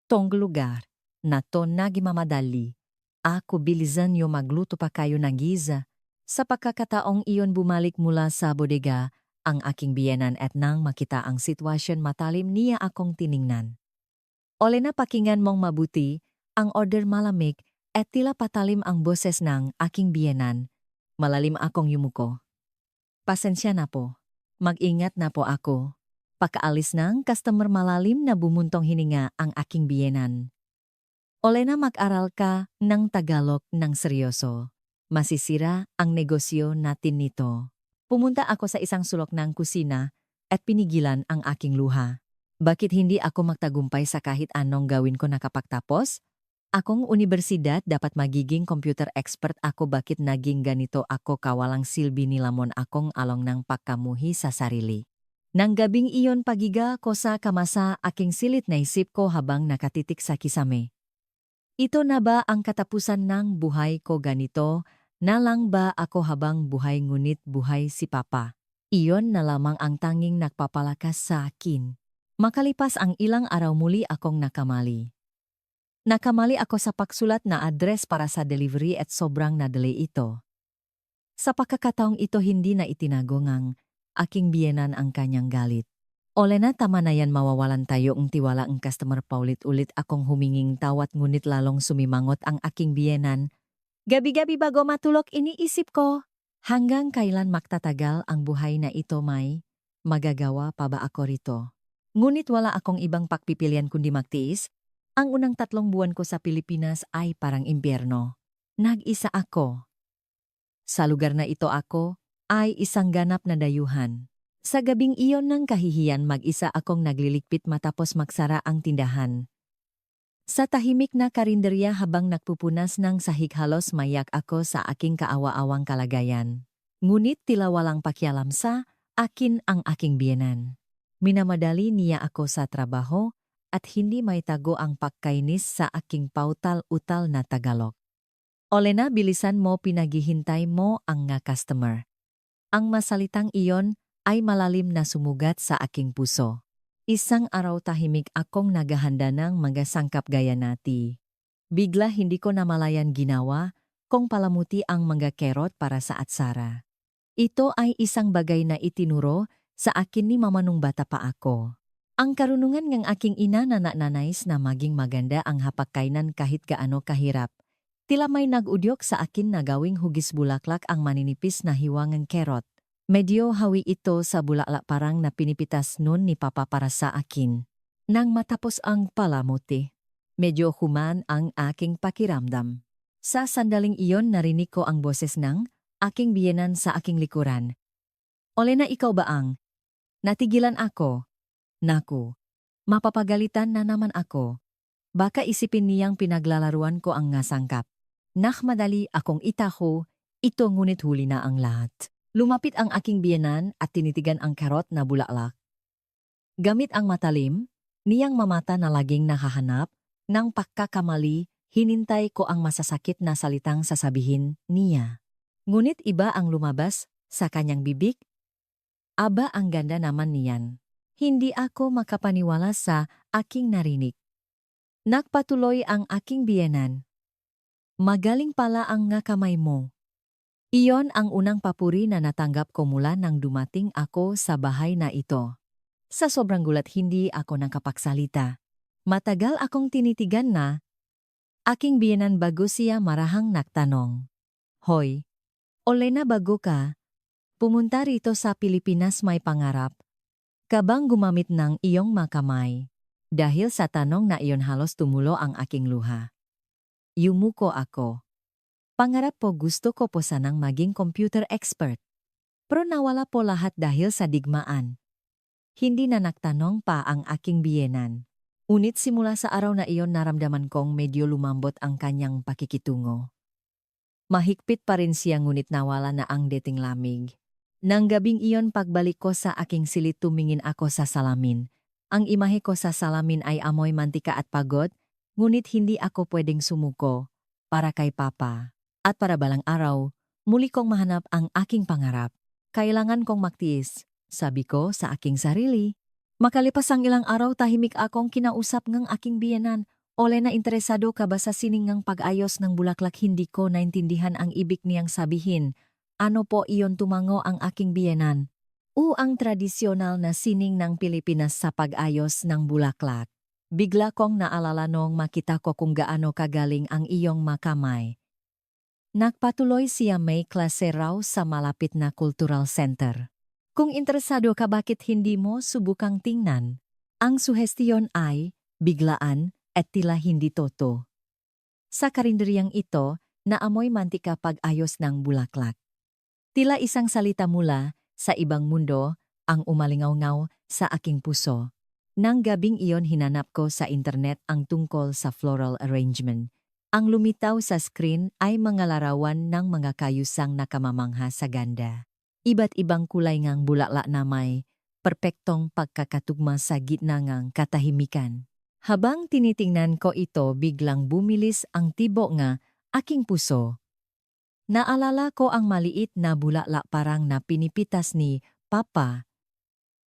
Tong lugar na to nagimamadali. Ako bilisan yo magluto pa kayo ng giza. Sa pagkakataong iyon bumalik mula sa bodega ang aking biyenan at nang makita ang sitwasyon matalim niya akong tiningnan. Ole na pakinggan mong mabuti, ang order malamig at tila patalim ang boses ng aking biyenan. Malalim akong yumuko. Pasensya na po. Mag-ingat na po ako. Pakaalis ng customer malalim na bumuntong hininga ang aking biyenan. Ole na mag-aral ka ng Tagalog ng seryoso. Masisira ang negosyo natin nito. Pumunta ako sa isang sulok ng kusina at pinigilan ang aking luha. Bakit hindi ako magtagumpay sa kahit anong gawin ko nakapagtapos? Akong universidad dapat magiging computer expert ako, bakit naging ganito ako? Kawalang silbi nilamon akong along ng pagkamuhi sa sarili. Nang gabing iyon pagiga ko sa kamasa aking silit na isip ko habang nakatitik sa kisame. Ito na ba ang katapusan ng buhay ko? Ganito na lang ba ako habang buhay? Ngunit buhay si Papa. Iyon na lamang ang tanging nagpapalakas sa akin. Makalipas ang ilang araw muli akong nakamali. Nakamali ako sa pagsulat na address para sa delivery at sobrang na-delay ito. Sa pagkakataong ito hindi na itinago ng aking biyenan ang kanyang galit. Ole na, tama na yan, mawawalan tayo ang tiwala ang customer. Paulit-ulit akong huminging tawad ngunit lalong sumimangot ang aking biyenan. Gabi-gabi bago matulog iniisip ko, hanggang kailan magtatagal ang buhay na ito? May magagawa pa ba ako rito? Ngunit wala akong ibang pagpipilian kundi magtiis. Ang unang 3 buwan ko sa Pilipinas ay parang impyerno. Nag-isa ako. Sa lugar na ito ako ay isang ganap na dayuhan. Sa gabing iyon ng kahihiyan mag-isa akong nagliligpit matapos magsara ang tindahan. Sa tahimik na karinderya habang nagpupunas ng sahig halos mayak ako sa aking kaawa-awang kalagayan. Ngunit tila walang pakialam sa akin ang aking biyenan. Minamadali niya ako sa trabaho at hindi may tago ang pagkainis sa aking pautal-utal na Tagalog. Ole na, bilisan mo, pinaghihintay mo ang nga customer. Ang masalitang iyon ay malalim na sumugat sa aking puso. Isang araw tahimik akong naghahanda ng mga sangkap gaya nati. Bigla hindi ko namalayan ginawa kung palamuti ang mga kerot para sa atsara. Ito ay isang bagay na itinuro sa akin ni mama nung bata pa ako. Ang karunungan ng aking ina na nanais na maging maganda ang hapagkainan kahit gaano kahirap. Tila may nag-udyok sa akin na gawing hugis bulaklak ang maninipis na hiwangang kerot. Medyo hawi ito sa bulaklak parang na pinipitas nun ni Papa para sa akin. Nang matapos ang palamuti, medyo human ang aking pakiramdam. Sa sandaling iyon narinig ko ang boses ng aking biyenan sa aking likuran. Ole na, ikaw ba ang? Natigilan ako. Naku, mapapagalitan na naman ako. Baka isipin niyang pinaglalaruan ko ang ngasangkap. Nakmadali akong itaho, ito ngunit huli na ang lahat. Lumapit ang aking biyenan at tinitigan ang karot na bulaklak. Gamit ang matalim, niyang mamata na laging nakahanap, ng pagkakamali, hinintay ko ang masasakit na salitang sasabihin niya. Ngunit iba ang lumabas sa kanyang bibig. Aba, ang ganda naman niyan. Hindi ako makapaniwala sa aking narinig. Nagpatuloy ang aking biyenan. Magaling pala ang nga kamay mo. Iyon ang unang papuri na natanggap ko mula nang dumating ako sa bahay na ito. Sa sobrang gulat hindi ako nakapagsalita. Matagal akong tinitigan na aking biyenan bago siya marahang nagtanong. Hoy, Olena bago ka, pumunta rito sa Pilipinas may pangarap. Kabang gumamit ng iyong makamay. Dahil sa tanong na iyon halos tumulo ang aking luha. Yumuko ako. Pangarap po gusto ko po sanang maging computer expert. Pero nawala po lahat dahil sa digmaan. Hindi na nagtanong pa ang aking biyenan. Unit simula sa araw na iyon naramdaman kong medyo lumambot ang kanyang pakikitungo. Mahigpit pa rin siya ngunit nawala na ang dating lamig. Nang gabing iyon pagbalik ko sa aking silid tumingin ako sa salamin. Ang imahe ko sa salamin ay amoy mantika at pagod, ngunit hindi ako pwedeng sumuko para kay Papa. At para balang araw, muli kong mahanap ang aking pangarap. Kailangan kong magtiis, sabi ko sa aking sarili. Makalipas ang ilang araw tahimik akong kinausap ng aking biyenan. Olena, interesado ka ba sa sining ng pag-ayos ng bulaklak? Hindi ko naintindihan ang ibig niyang sabihin. Ano po iyon, tumango ang aking biyenan? Ang tradisyonal na sining ng Pilipinas sa pag-ayos ng bulaklak. Bigla kong naalala nung makita ko kung gaano kagaling ang iyong makamay. Nagpatuloy siya, may klase raw sa malapit na cultural center. Kung interesado ka bakit hindi mo subukang tingnan? Ang suhestiyon ay biglaan at tila hindi totoo. Sa karinderyang ito, naamoy mantika pag-ayos ng bulaklak. Tila isang salita mula sa ibang mundo ang umalingaw-ngaw sa aking puso. Nang gabing iyon hinanap ko sa internet ang tungkol sa floral arrangement. Ang lumitaw sa screen ay mga larawan ng mga kayusang nakamamangha sa ganda. Iba't ibang kulay ngang bulaklak na may perpektong pagkakatugma sa gitna ng katahimikan. Habang tinitingnan ko ito, biglang bumilis ang tibok nga aking puso. Naalala ko ang maliit na bulaklak parang na pinipitas ni Papa.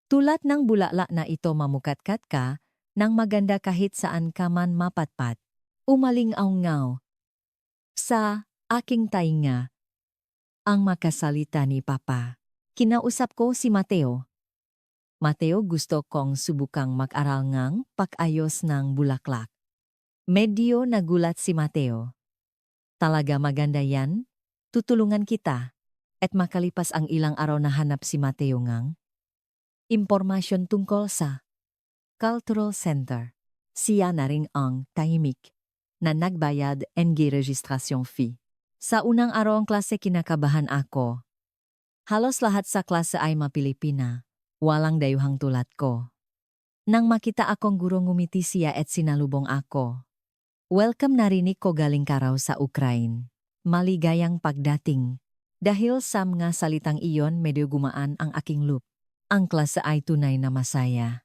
Tulad ng bulaklak na ito mamukatkat ka, nang maganda kahit saan ka man mapatpat. Umalingaw-ngaw sa aking tainga ang makasalita ni Papa. Kinausap ko si Mateo. Mateo, gusto kong subukang mag-aral ngang pag-ayos ng bulaklak. Medyo nagulat si Mateo. Talaga maganda yan? Tutulungan kita. At makalipas ang ilang araw nahanap si Mateo ngang impormasyon tungkol sa Cultural Center. Siya na rin ang tahimik na nagbayad ng registrasyon fee. Sa unang araw ang klase kinakabahan ako. Halos lahat sa klase ay mapilipina. Walang dayuhang tulad ko. Nang makita akong guro ngumiti siya at sinalubong ako. Welcome, narinig ko galing ka raw sa Ukraine. Maligayang pagdating. Dahil sa mga salitang iyon medyo gumaan ang aking loop. Ang klase ay tunay na masaya.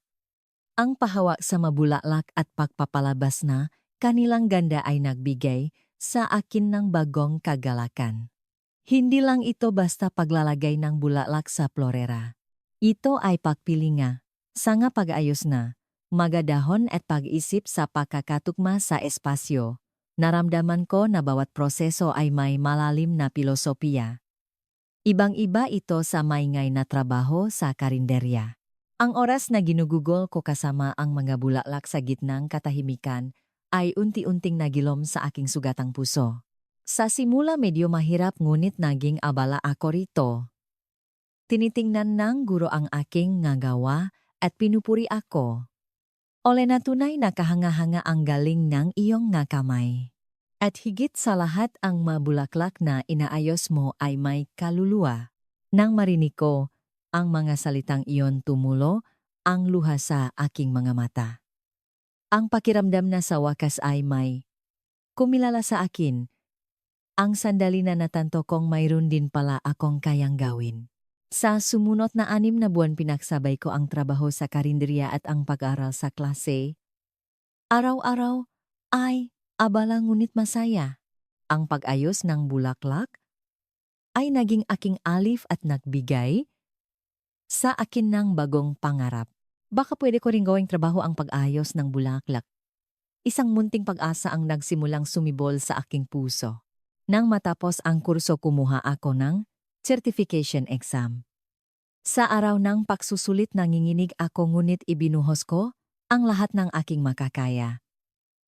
Ang pahawak sa mabulaklak at pagpapalabas na kanilang ganda ay nagbigay sa akin ng bagong kagalakan. Hindi lang ito basta paglalagay ng bulaklak sa florera. Ito ay pagpilinga, sanga pag-ayos na, magadahon at pag-isip sa pagkakatugma sa espasyo. Naramdaman ko na bawat proseso ay may malalim na pilosopiya. Ibang-iba ito sa maingay na trabaho sa karinderya. Ang oras na ginugugol ko kasama ang mga bulaklak sa gitnang katahimikan ay unti-unting nagilom sa aking sugatang puso. Sa simula medyo mahirap ngunit naging abala ako rito. Tinitingnan ng guro ang aking ngagawa at pinupuri ako. Olena, tunay na kahanga-hanga ang galing ng iyong nga kamay. At higit sa lahat ang mabulaklak na inaayos mo ay may kaluluwa. Nang marinig ko ang mga salitang iyon, tumulo ang luha sa aking mga mata. Ang pakiramdam na sa wakas ay may kumilala sa akin. Ang sandali na natanto kong mayroon din pala akong kayang gawin. Sa sumunod na 6 na buwan pinagsabay ko ang trabaho sa karinderya at ang pag-aral sa klase. Araw-araw ay abala ngunit masaya. Ang pag-ayos ng bulaklak ay naging aking alif at nagbigay sa akin ng bagong pangarap. Baka pwede ko rin gawing trabaho ang pag-ayos ng bulaklak. Isang munting pag-asa ang nagsimulang sumibol sa aking puso. Nang matapos ang kurso kumuha ako ng certification exam. Sa araw ng pagsusulit nanginginig ako ngunit ibinuhos ko ang lahat ng aking makakaya.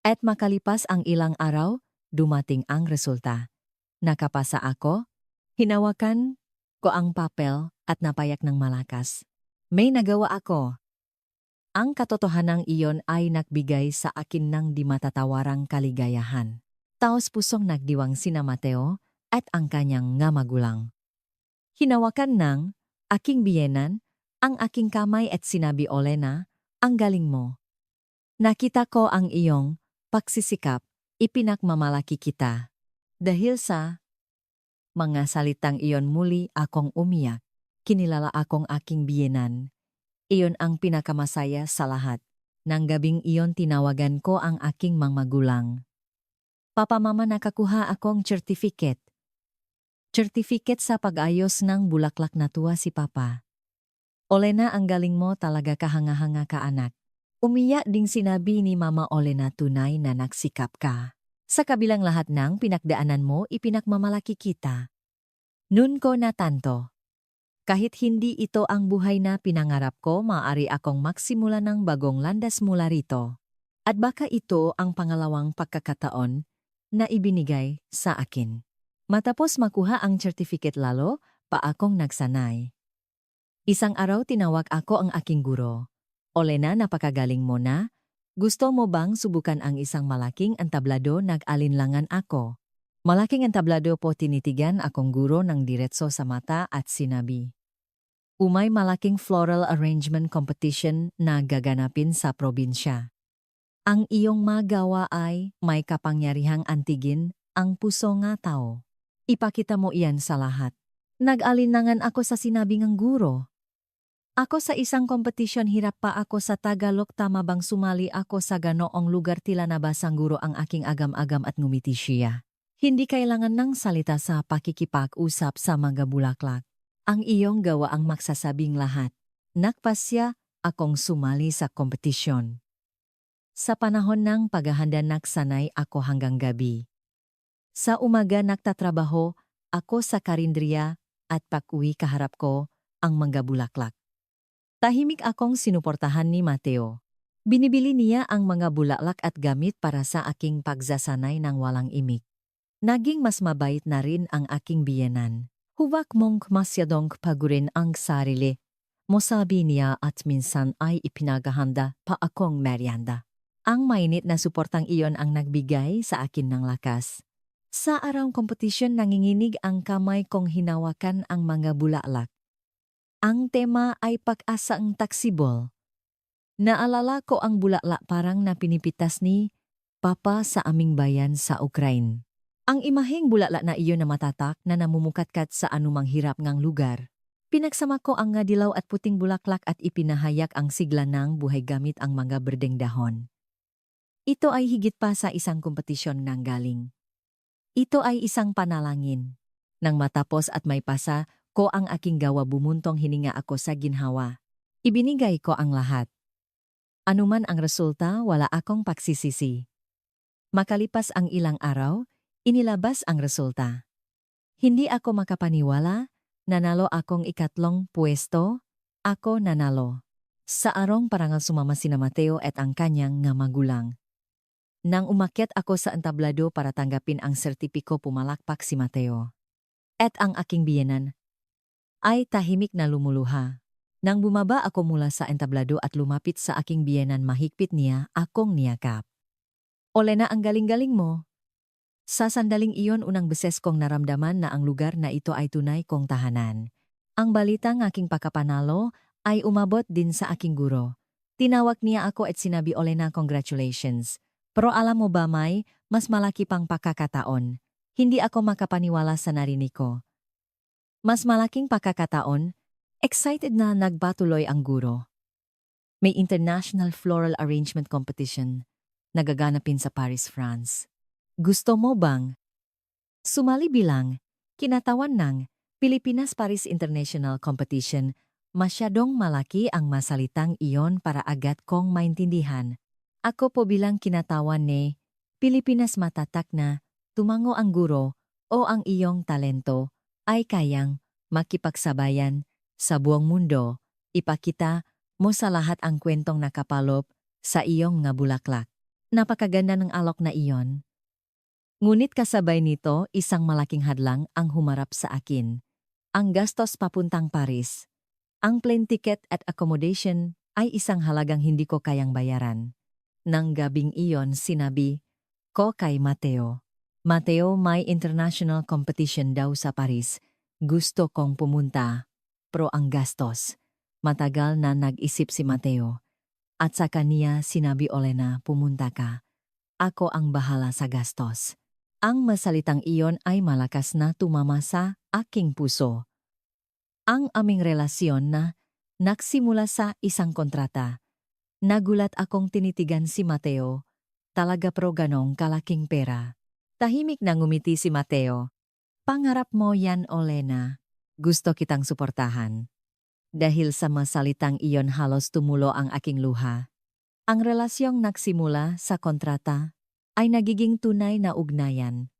At makalipas ang ilang araw, dumating ang resulta. Nakapasa ako, hinawakan ko ang papel at napayak ng malakas. May nagawa ako. Ang katotohanan iyon ay nagbigay sa akin ng di matatawarang kaligayahan. Taos pusong nagdiwang sina Mateo at ang kanyang nga magulang. Hinawakan ng aking biyenan ang aking kamay at sinabi, Olena, ang galing mo. Nakita ko ang iyong pagsisikap, ipinagmamalaki kita. Dahil sa mga salitang iyon muli akong umiyak. Kinilala akong aking biyenan. Iyon ang pinakamasaya sa lahat. Nang gabing iyon tinawagan ko ang aking mga magulang. Papa mama nakakuha akong certificate. Certificate sa pag-ayos ng bulaklak, natuwa si Papa. Olena, ang galing mo talaga, kahanga-hanga ka anak. Umiyak ding sinabi ni Mama Olena, tunay na nagsikap ka. Sa kabilang lahat ng pinagdaanan mo, ipinagmamalaki kita. Nun ko natanto. Kahit hindi ito ang buhay na pinangarap ko, maaari akong magsimula ng bagong landas mula rito. At baka ito ang pangalawang pagkakataon na ibinigay sa akin. Matapos makuha ang certificate, lalo pa akong nagsanay. Isang araw tinawag ako ang aking guro. Olena, napakagaling mo na. Gusto mo bang subukan ang isang malaking entablado? Nag-alinlangan ako. Malaking entablado po, tinitigan akong guro ng diretso sa mata at sinabi. Umay malaking floral arrangement competition na gaganapin sa probinsya. Ang iyong magawa ay may kapangyarihang antigin ang puso nga tao. Ipakita mo iyan sa lahat. Nag-alinlangan ako sa sinabi ng guro. Ako sa isang kompetisyon, hirap pa ako sa Tagalog, tama bang sumali ako sa ganoong lugar? Tila nabasang guro ang aking agam-agam at ngumiti siya. Hindi kailangan ng salita sa pakikipag-usap sa mga bulaklak. Ang iyong gawa ang magsasabing lahat. Nagpasya akong sumali sa kompetisyon. Sa panahon ng paghahanda, nagsanay ako hanggang gabi. Sa umaga nagtatrabaho ako sa karinderiya at pag-uwi kaharap ko ang mga bulaklak. Tahimik akong sinuportahan ni Mateo. Binibili niya ang mga bulaklak at gamit para sa aking pagsasanay ng walang imik. Naging mas mabait na rin ang aking biyenan. Huwag mong masyadong pagurin ang sarili mo, sabi niya, at minsan ay ipinaghahanda pa akong merienda. Ang mainit na suportang iyon ang nagbigay sa akin ng lakas. Sa araw kompetisyon, nanginginig ang kamay kong hinawakan ang mga bulaklak. Ang tema ay pag-asa ang taksibol. Naalala ko ang bulaklak parang na pinipitas ni Papa sa aming bayan sa Ukraine. Ang imaheng bulaklak na iyon na matatak na namumukatkat sa anumang hirap ngang lugar. Pinagsama ko ang nga dilaw at puting bulaklak at ipinahayak ang sigla ng buhay gamit ang mga berdeng dahon. Ito ay higit pa sa isang kompetisyon nang galing. Ito ay isang panalangin. Nang matapos at may pasa ko ang aking gawa, bumuntong hininga ako sa ginhawa. Ibinigay ko ang lahat. Anuman ang resulta, wala akong pagsisisi. Makalipas ang ilang araw, inilabas ang resulta. Hindi ako makapaniwala, nanalo akong ikatlong pwesto, ako nanalo. Sa arong parangal sumama sina Mateo at ang kanyang nga magulang. Nang umakyat ako sa entablado para tanggapin ang sertipiko, pumalakpak si Mateo. At ang aking biyenan ay tahimik na lumuluha. Nang bumaba ako mula sa entablado at lumapit sa aking biyenan, mahigpit niya akong niyakap. Olena, ang galing-galing mo. Sa sandaling iyon, unang beses kong naramdaman na ang lugar na ito ay tunay kong tahanan. Ang balitang aking pagkapanalo ay umabot din sa aking guro. Tinawag niya ako at sinabi, Olena, congratulations. Pero alam mo ba, may mas malaki pang pagkakataon. Hindi ako makapaniwala sa narinig ko. Mas malaking pagkakataon, excited na nagpatuloy ang guro. May International Floral Arrangement Competition nagaganapin sa Paris, France. Gusto mo bang sumali bilang kinatawan ng Pilipinas-Paris International Competition? Masyadong malaki ang masalitang iyon para agad kong maintindihan. Ako po bilang kinatawan ni Pilipinas, matatak na tumango ang guro. o ang iyong talento ay kayang makipagsabayan sa buong mundo, ipakita mo sa lahat ang kwentong nakapalop sa iyong nga bulaklak. Napakaganda ng alok na iyon. Ngunit kasabay nito, isang malaking hadlang ang humarap sa akin. Ang gastos papuntang Paris. Ang plane ticket at accommodation ay isang halagang hindi ko kayang bayaran. Nang gabing iyon sinabi ko kay Mateo. Mateo, may international competition daw sa Paris. Gusto kong pumunta. Pero ang gastos. Matagal na nag-isip si Mateo. At sa kaniya sinabi Olena, pumunta ka. Ako ang bahala sa gastos. Ang masalitang iyon ay malakas na tumama sa aking puso. Ang aming relasyon na nagsimula sa isang kontrata. Nagulat akong tinitigan si Mateo. Talaga pro ganong kalaking pera. Tahimik na ngumiti si Mateo. Pangarap mo yan, Olena. Gusto kitang suportahan. Dahil sa masalitang iyon halos tumulo ang aking luha. Ang relasyong nagsimula sa kontrata ay nagiging tunay na ugnayan.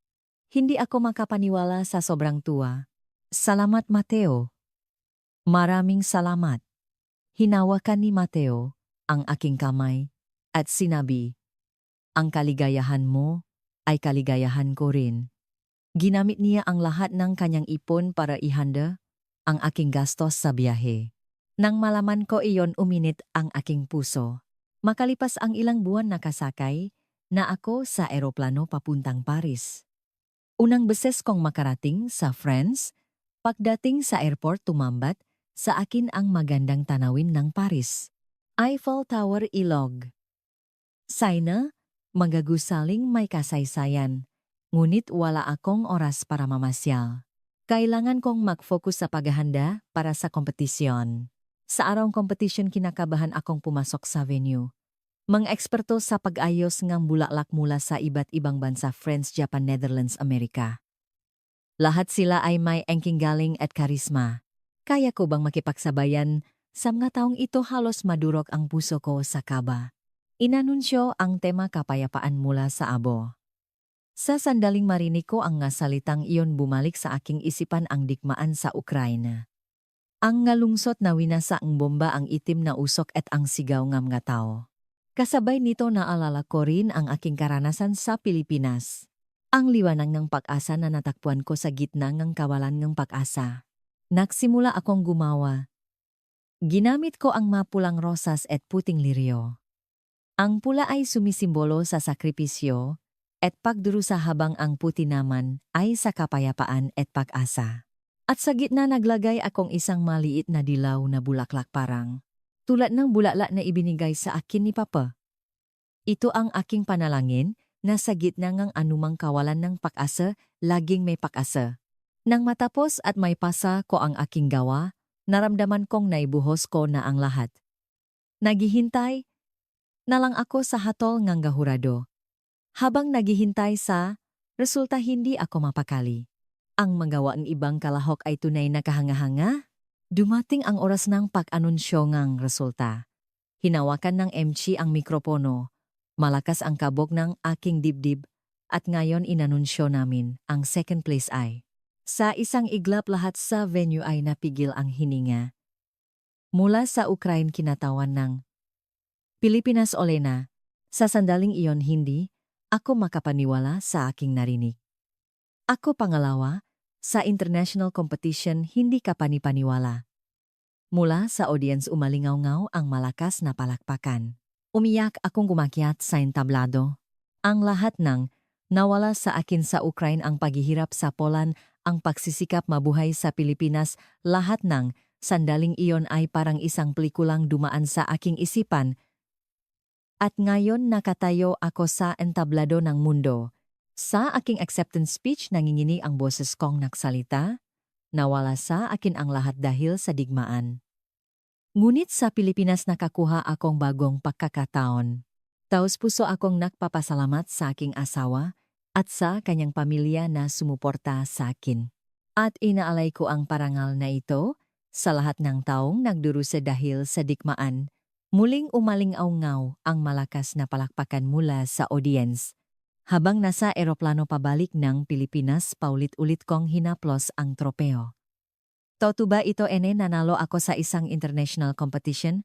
Hindi ako makapaniwala sa sobrang tuwa. Salamat, Mateo. Maraming salamat. Hinawakan ni Mateo ang aking kamay at sinabi, ang kaligayahan mo ay kaligayahan ko rin. Ginamit niya ang lahat ng kanyang ipon para ihanda ang aking gastos sa biyahe. Nang malaman ko iyon uminit ang aking puso. Makalipas ang ilang buwan nakasakay na ako sa eroplano papuntang Paris. Unang beses kong makarating sa France, pagdating sa airport tumambat sa akin ang magandang tanawin ng Paris. Eiffel Tower ilog. Sana, magagusaling may kasaysayan, ngunit wala akong oras para mamasyal. Kailangan kong mag-focus sa paghahanda para sa kompetisyon. Sa araw ng kompetisyon kinakabahan akong pumasok sa venue. Mga eksperto sa pag-ayos ng bulaklak mula sa iba't ibang bansa France, Japan, Netherlands, Amerika. Lahat sila ay may engking galing at karisma. Kaya ko bang makipagsabayan sa mga taong ito halos madurog ang puso ko sa kaba. Inanunsyo ang tema kapayapaan mula sa abo. Sa sandaling marinig ko ang nga salitang iyon bumalik sa aking isipan ang digmaan sa Ukraina. Ang ngalungsot na winasa ang bomba ang itim na usok at ang sigaw ng mga tao. Kasabay nito naalala ko rin ang aking karanasan sa Pilipinas. Ang liwanag ng pag-asa na natakpuan ko sa gitna ng kawalan ng pag-asa. Nagsimula akong gumawa. Ginamit ko ang mapulang rosas at puting lirio. Ang pula ay sumisimbolo sa sakripisyo at pagdurusa habang ang puti naman ay sa kapayapaan at pag-asa. At sa gitna naglagay akong isang maliit na dilaw na bulaklak parang tulad ng bulaklak na ibinigay sa akin ni Papa. Ito ang aking panalangin na sa gitna ng anumang kawalan ng pag-asa, laging may pag-asa. Nang matapos at may pasa ko ang aking gawa, naramdaman kong naibuhos ko na ang lahat. Naghihintay na lang ako sa hatol ng gahurado. Habang naghihintay sa resulta hindi ako mapakali. Ang magawa ng ibang kalahok ay tunay na kahanga-hanga. Dumating ang oras ng pag-anunsyo ng resulta. Hinawakan ng MC ang mikropono. Malakas ang kabog ng aking dibdib at ngayon inanunsyo namin ang second place ay. Sa isang iglap lahat sa venue ay napigil ang hininga. Mula sa Ukraine kinatawan ng Pilipinas Olena. Sa sandaling iyon hindi ako makapaniwala sa aking narinig. Ako pangalawa, sa international competition hindi ka panipaniwala. Mula sa audience umalingaw-ngaw ang malakas na palakpakan. Umiyak akong gumakyat sa entablado. Ang lahat ng nawala sa akin sa Ukraine ang paghihirap sa Poland, ang pagsisikap mabuhay sa Pilipinas, lahat ng sandaling iyon ay parang isang pelikulang dumaan sa aking isipan. At ngayon nakatayo ako sa entablado ng mundo. Sa aking acceptance speech nanginginig ang boses kong nagsalita. Nawala sa akin ang lahat dahil sa digmaan. Ngunit sa Pilipinas nakakuha akong bagong pagkakataon. Taos puso akong nagpapasalamat sa aking asawa at sa kanyang pamilya na sumuporta sa akin. At inaalay ko ang parangal na ito sa lahat ng taong nagdurusa dahil sa digmaan. Muling umaling-aw-ngaw ang malakas na palakpakan mula sa audience. Habang nasa eroplano pabalik ng Pilipinas, paulit-ulit kong hinaplos ang tropeo. Totoo ba ito nanalo ako sa isang international competition?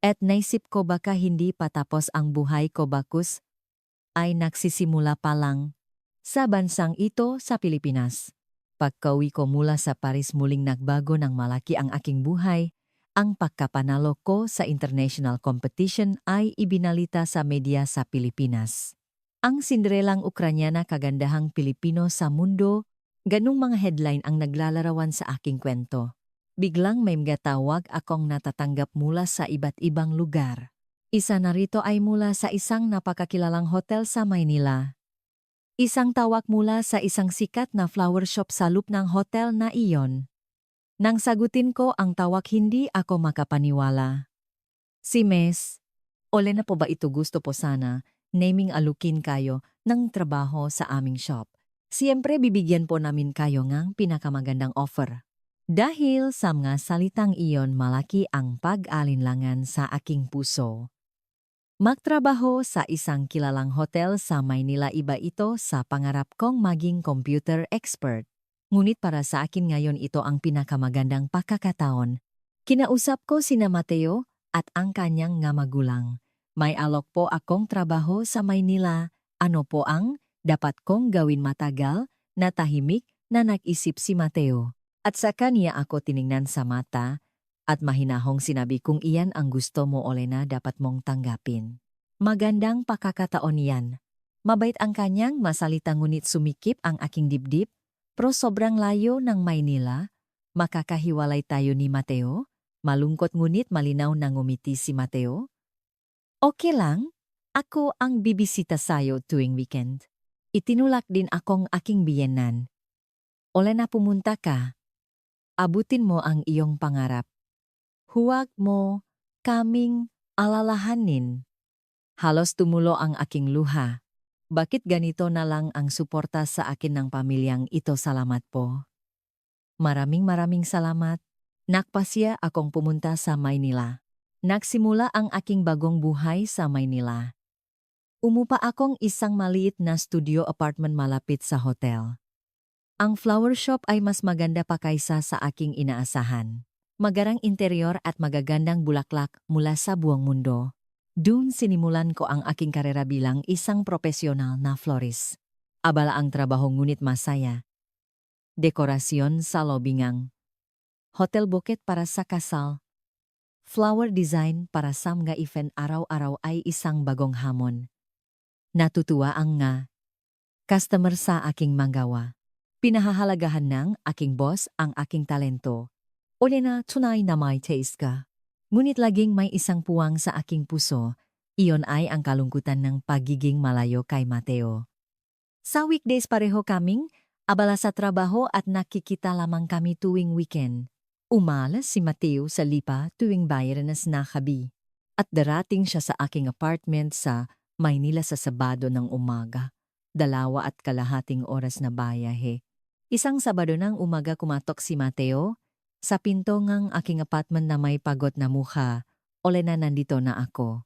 At naisip ko baka hindi patapos ang buhay ko bakus ay nagsisimula pa lang sa bansang ito sa Pilipinas. Pagkauwi ko mula sa Paris muling nagbago ng malaki ang aking buhay. Ang pagkapanalo ko sa international competition ay ibinalita sa media sa Pilipinas. Ang Cinderelang Ukranyana kagandahang Pilipino sa mundo, ganung mga headline ang naglalarawan sa aking kwento. Biglang may mga tawag akong natatanggap mula sa iba't ibang lugar. Isa na rito ay mula sa isang napakakilalang hotel sa Maynila. Isang tawag mula sa isang sikat na flower shop sa loob ng hotel na iyon. Nang sagutin ko ang tawag, hindi ako makapaniwala. Si Miss, ole na po ba ito, gusto po sana naming alukin kayo ng trabaho sa aming shop. Siyempre bibigyan po namin kayo ng pinakamagandang offer. Dahil sa mga salitang iyon, malaki ang pag-alinlangan sa aking puso. Magtrabaho sa isang kilalang hotel sa Maynila, iba ito sa pangarap kong maging computer expert. Ngunit para sa akin ngayon ito ang pinakamagandang pagkakataon. Kinausap ko sina Mateo at ang kanyang nga magulang. May alok po akong trabaho sa Maynila. Ano po ang dapat kong gawin? Matagal na tahimik na nag-isip si Mateo. At sa kanya ako tiningnan sa mata at mahinahong sinabi kung iyan ang gusto mo, Olena, dapat mong tanggapin. Magandang pagkakataon yan. Mabait ang kanyang masalita ngunit sumikip ang aking dibdib. Pero sobrang layo ng Maynila. Makakahiwalay tayo ni Mateo? Malungkot ngunit malinaw na ngumiti si Mateo. Okay lang, ako ang bibisita sayo tuwing weekend. Itinulak din akong aking biyenan. Olena, pumunta ka. Abutin mo ang iyong pangarap. Huwag mo kaming alalahanin. Halos tumulo ang aking luha. Bakit ganito na lang ang suporta sa akin ng pamilyang ito? Salamat po. Maraming salamat. Nagpasya akong pumunta sa Maynila. Nagsimula ang aking bagong buhay sa Maynila. Umupa akong isang maliit na studio apartment malapit sa hotel. Ang flower shop ay mas maganda pa kaysa sa aking inaasahan. Magarang interior at magagandang bulaklak mula sa buong mundo. Doon sinimulan ko ang aking karera bilang isang profesional na florist. Abala ang trabaho ngunit masaya. Dekorasyon sa lobingang. Hotel bouquet para sa kasal. Flower design para sa mga event araw-araw ay isang bagong hamon. Natutuwa ang nga customer sa aking manggawa. Pinahahalagahan ng aking boss ang aking talento. Olena, tunay na may taste ka. Ngunit laging may isang puwang sa aking puso. Iyon ay ang kalungkutan ng pagiging malayo kay Mateo. Sa weekdays pareho kaming abala sa trabaho at nakikita lamang kami tuwing weekend. Umalas si Mateo sa Lipa tuwing Bayranas na gabi. At darating siya sa aking apartment sa Maynila sa Sabado ng umaga. 2.5 oras na bayahe. Isang Sabado ng umaga kumatok si Mateo sa pinto ng aking apartment na may pagod na mukha. Olena, nandito na ako.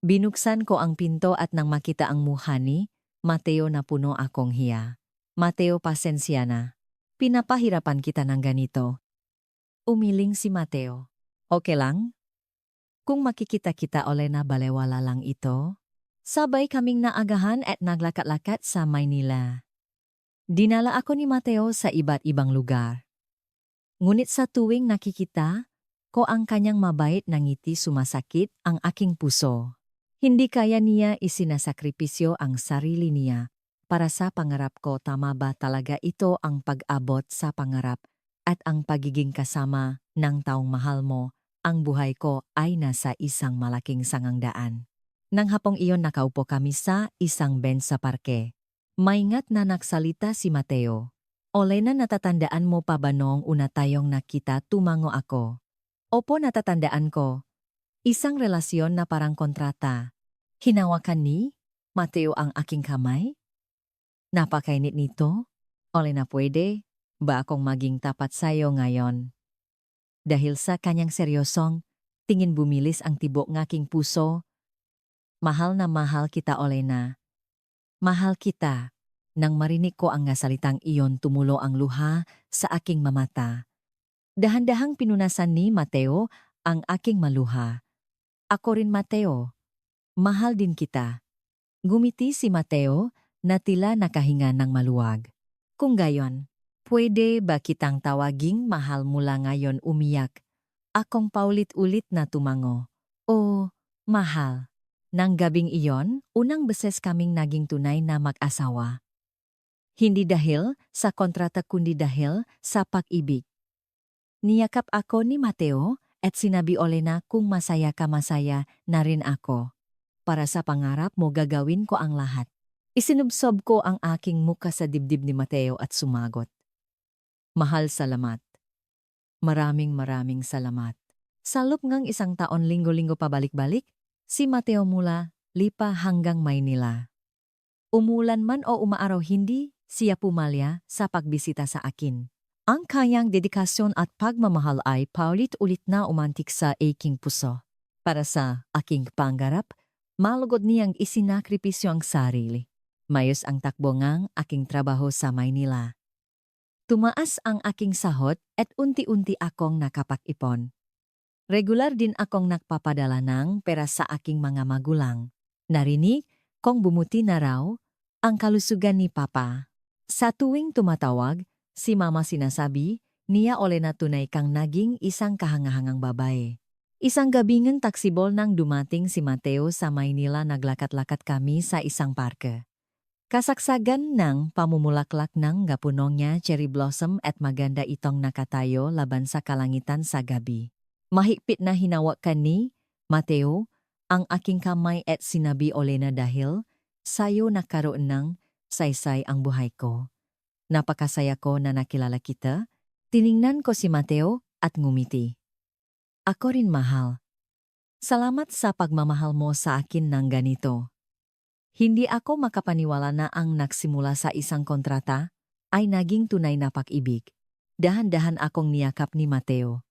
Binuksan ko ang pinto at nang makita ang mukha ni Mateo na puno akong hiya. Mateo, pasensya na. Pinapahirapan kita ng ganito. Umiling si Mateo. Okay lang? Kung makikita kita, Olena, balewala lang ito. Sabay kaming naagahan at naglakat-lakat sa Maynila. Dinala ako ni Mateo sa iba't ibang lugar. Ngunit sa tuwing nakikita ko ang kanyang mabait na ngiti, sumasakit ang aking puso. Hindi kaya niya isinasakripisyo ang sarili niya para sa pangarap ko. Tama ba talaga ito ang pag-abot sa pangarap at ang pagiging kasama ng taong mahal mo? Ang buhay ko ay nasa isang malaking sangangdaan. Nang hapong iyon nakaupo kami sa isang bench sa parke. Maingat na nagsalita si Mateo. Olena, natatandaan mo pa ba noong una tayong nakita? Tumango ako. Opo, natatandaan ko. Isang relasyon na parang kontrata. Hinawakan ni Mateo ang aking kamay. Napakainit nito. Olena, pwede ba akong maging tapat sa'yo ngayon? Dahil sa kanyang seryosong tingin bumilis ang tibok ng aking puso. Mahal na mahal kita, Olena. mahal kita. Nang marinig ko ang salitang iyon tumulo ang luha sa aking mamata. Dahan-dahang pinunasan ni Mateo ang aking maluha. Ako rin Mateo, mahal din kita. Gumiti si Mateo na tila nakahinga ng maluwag. Kung gayon, pwede ba kitang tawaging mahal mula ngayon umiyak? Akong paulit-ulit na tumango. O, mahal. Nang gabing iyon, unang beses kaming naging tunay na mag-asawa. Hindi dahil sa kontrata kundi dahil sa pag-ibig. Niyakap ako ni Mateo at sinabi Olena kung masaya ka masaya na rin ako. Para sa pangarap mo gagawin ko ang lahat. Isinubsob ko ang aking muka sa dibdib ni Mateo at sumagot. Mahal salamat. Maraming salamat. Sa loob ngang isang taon linggo-linggo pabalik-balik, si Mateo mula Lipa hanggang Maynila. Umulan man o umaaraw hindi, siya pumalya sa pagbisita sa akin. Ang kanyang dedikasyon at pagmamahal ay paulit-ulit na umantik sa aking puso. Para sa aking pangarap, malugod niyang isinakripisyo ang sarili. Mayos ang takbo ngang aking trabaho sa Maynila. Tumaas ang aking sahod at unti-unti akong nakapag-ipon. Regular din akong nagpapadala ng pera sa aking mga magulang. Narinig kong bumuti na raw ang kalusugan ni Papa. Sa tuwing tumatawag, si Mama sinasabi niya Olena tunay kang naging isang kahangahangang babae. Isang gabing taksibol nang dumating si Mateo sa Maynila naglakat-lakat kami sa isang parke. Kasagsagan ng pamumulaklak ng gapunong niya cherry blossom at maganda itong nakatayo laban sa kalangitan sa gabi. Mahigpit na hinawakan ni Mateo ang aking kamay at sinabi Olena dahil sayo nakaroon ng saysay ang buhay ko. Napakasaya ko na nakilala kita. Tiningnan ko si Mateo at ngumiti. Ako rin mahal. Salamat sa pagmamahal mo sa akin ng ganito. Hindi ako makapaniwala na ang nagsimula sa isang kontrata ay naging tunay na pag-ibig. Dahan-dahan akong niyakap ni Mateo.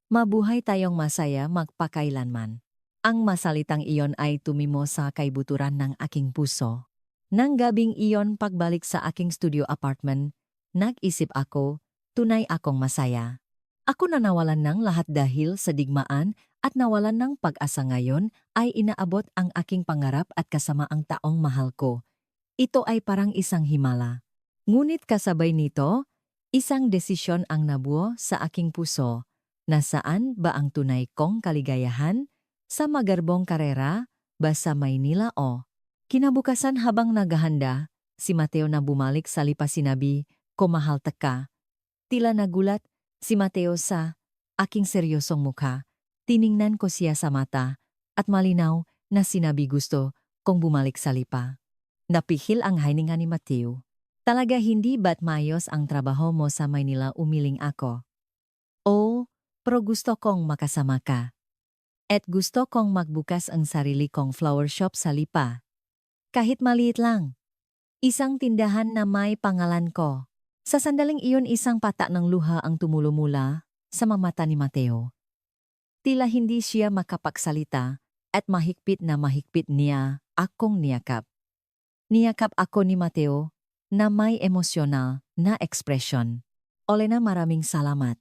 Mabuhay tayong masaya magpakailanman. Ang masalitang iyon ay tumimo sa kaibuturan ng aking puso. Nang gabing iyon pagbalik sa aking studio apartment, nag-isip ako, tunay akong masaya. Ako na nawalan ng lahat dahil sa digmaan at nawalan ng pag-asa ngayon ay inaabot ang aking pangarap at kasama ang taong mahal ko. Ito ay parang isang himala. Ngunit kasabay nito, isang desisyon ang nabuo sa aking puso. Nasaan ba ang tunay kong kaligayahan? Sa magarbong karera ba sa Maynila o? Kinabukasan habang naghahanda, si Mateo na bumalik sa Lipa sinabi, "Kumahal ka." Tila nagulat si Mateo sa aking seryosong mukha. Tiningnan ko siya sa mata at malinaw na sinabi gusto kong bumalik sa Lipa. Napihil ang hininga ni Mateo. Talaga hindi ba't mayos ang trabaho mo sa Maynila umiling ako? Oo, pero gusto kong makasama ka. At gusto kong magbukas ang sarili kong flower shop sa Lipa. Kahit maliit lang. Isang tindahan na may pangalan ko. Sa sandaling iyon isang pata ng luha ang tumulumula sa mata ni Mateo. Tila hindi siya makapagsalita at mahigpit niya akong niyakap. Niyakap ako ni Mateo na may emosyonal na ekspresyon. Olena maraming salamat.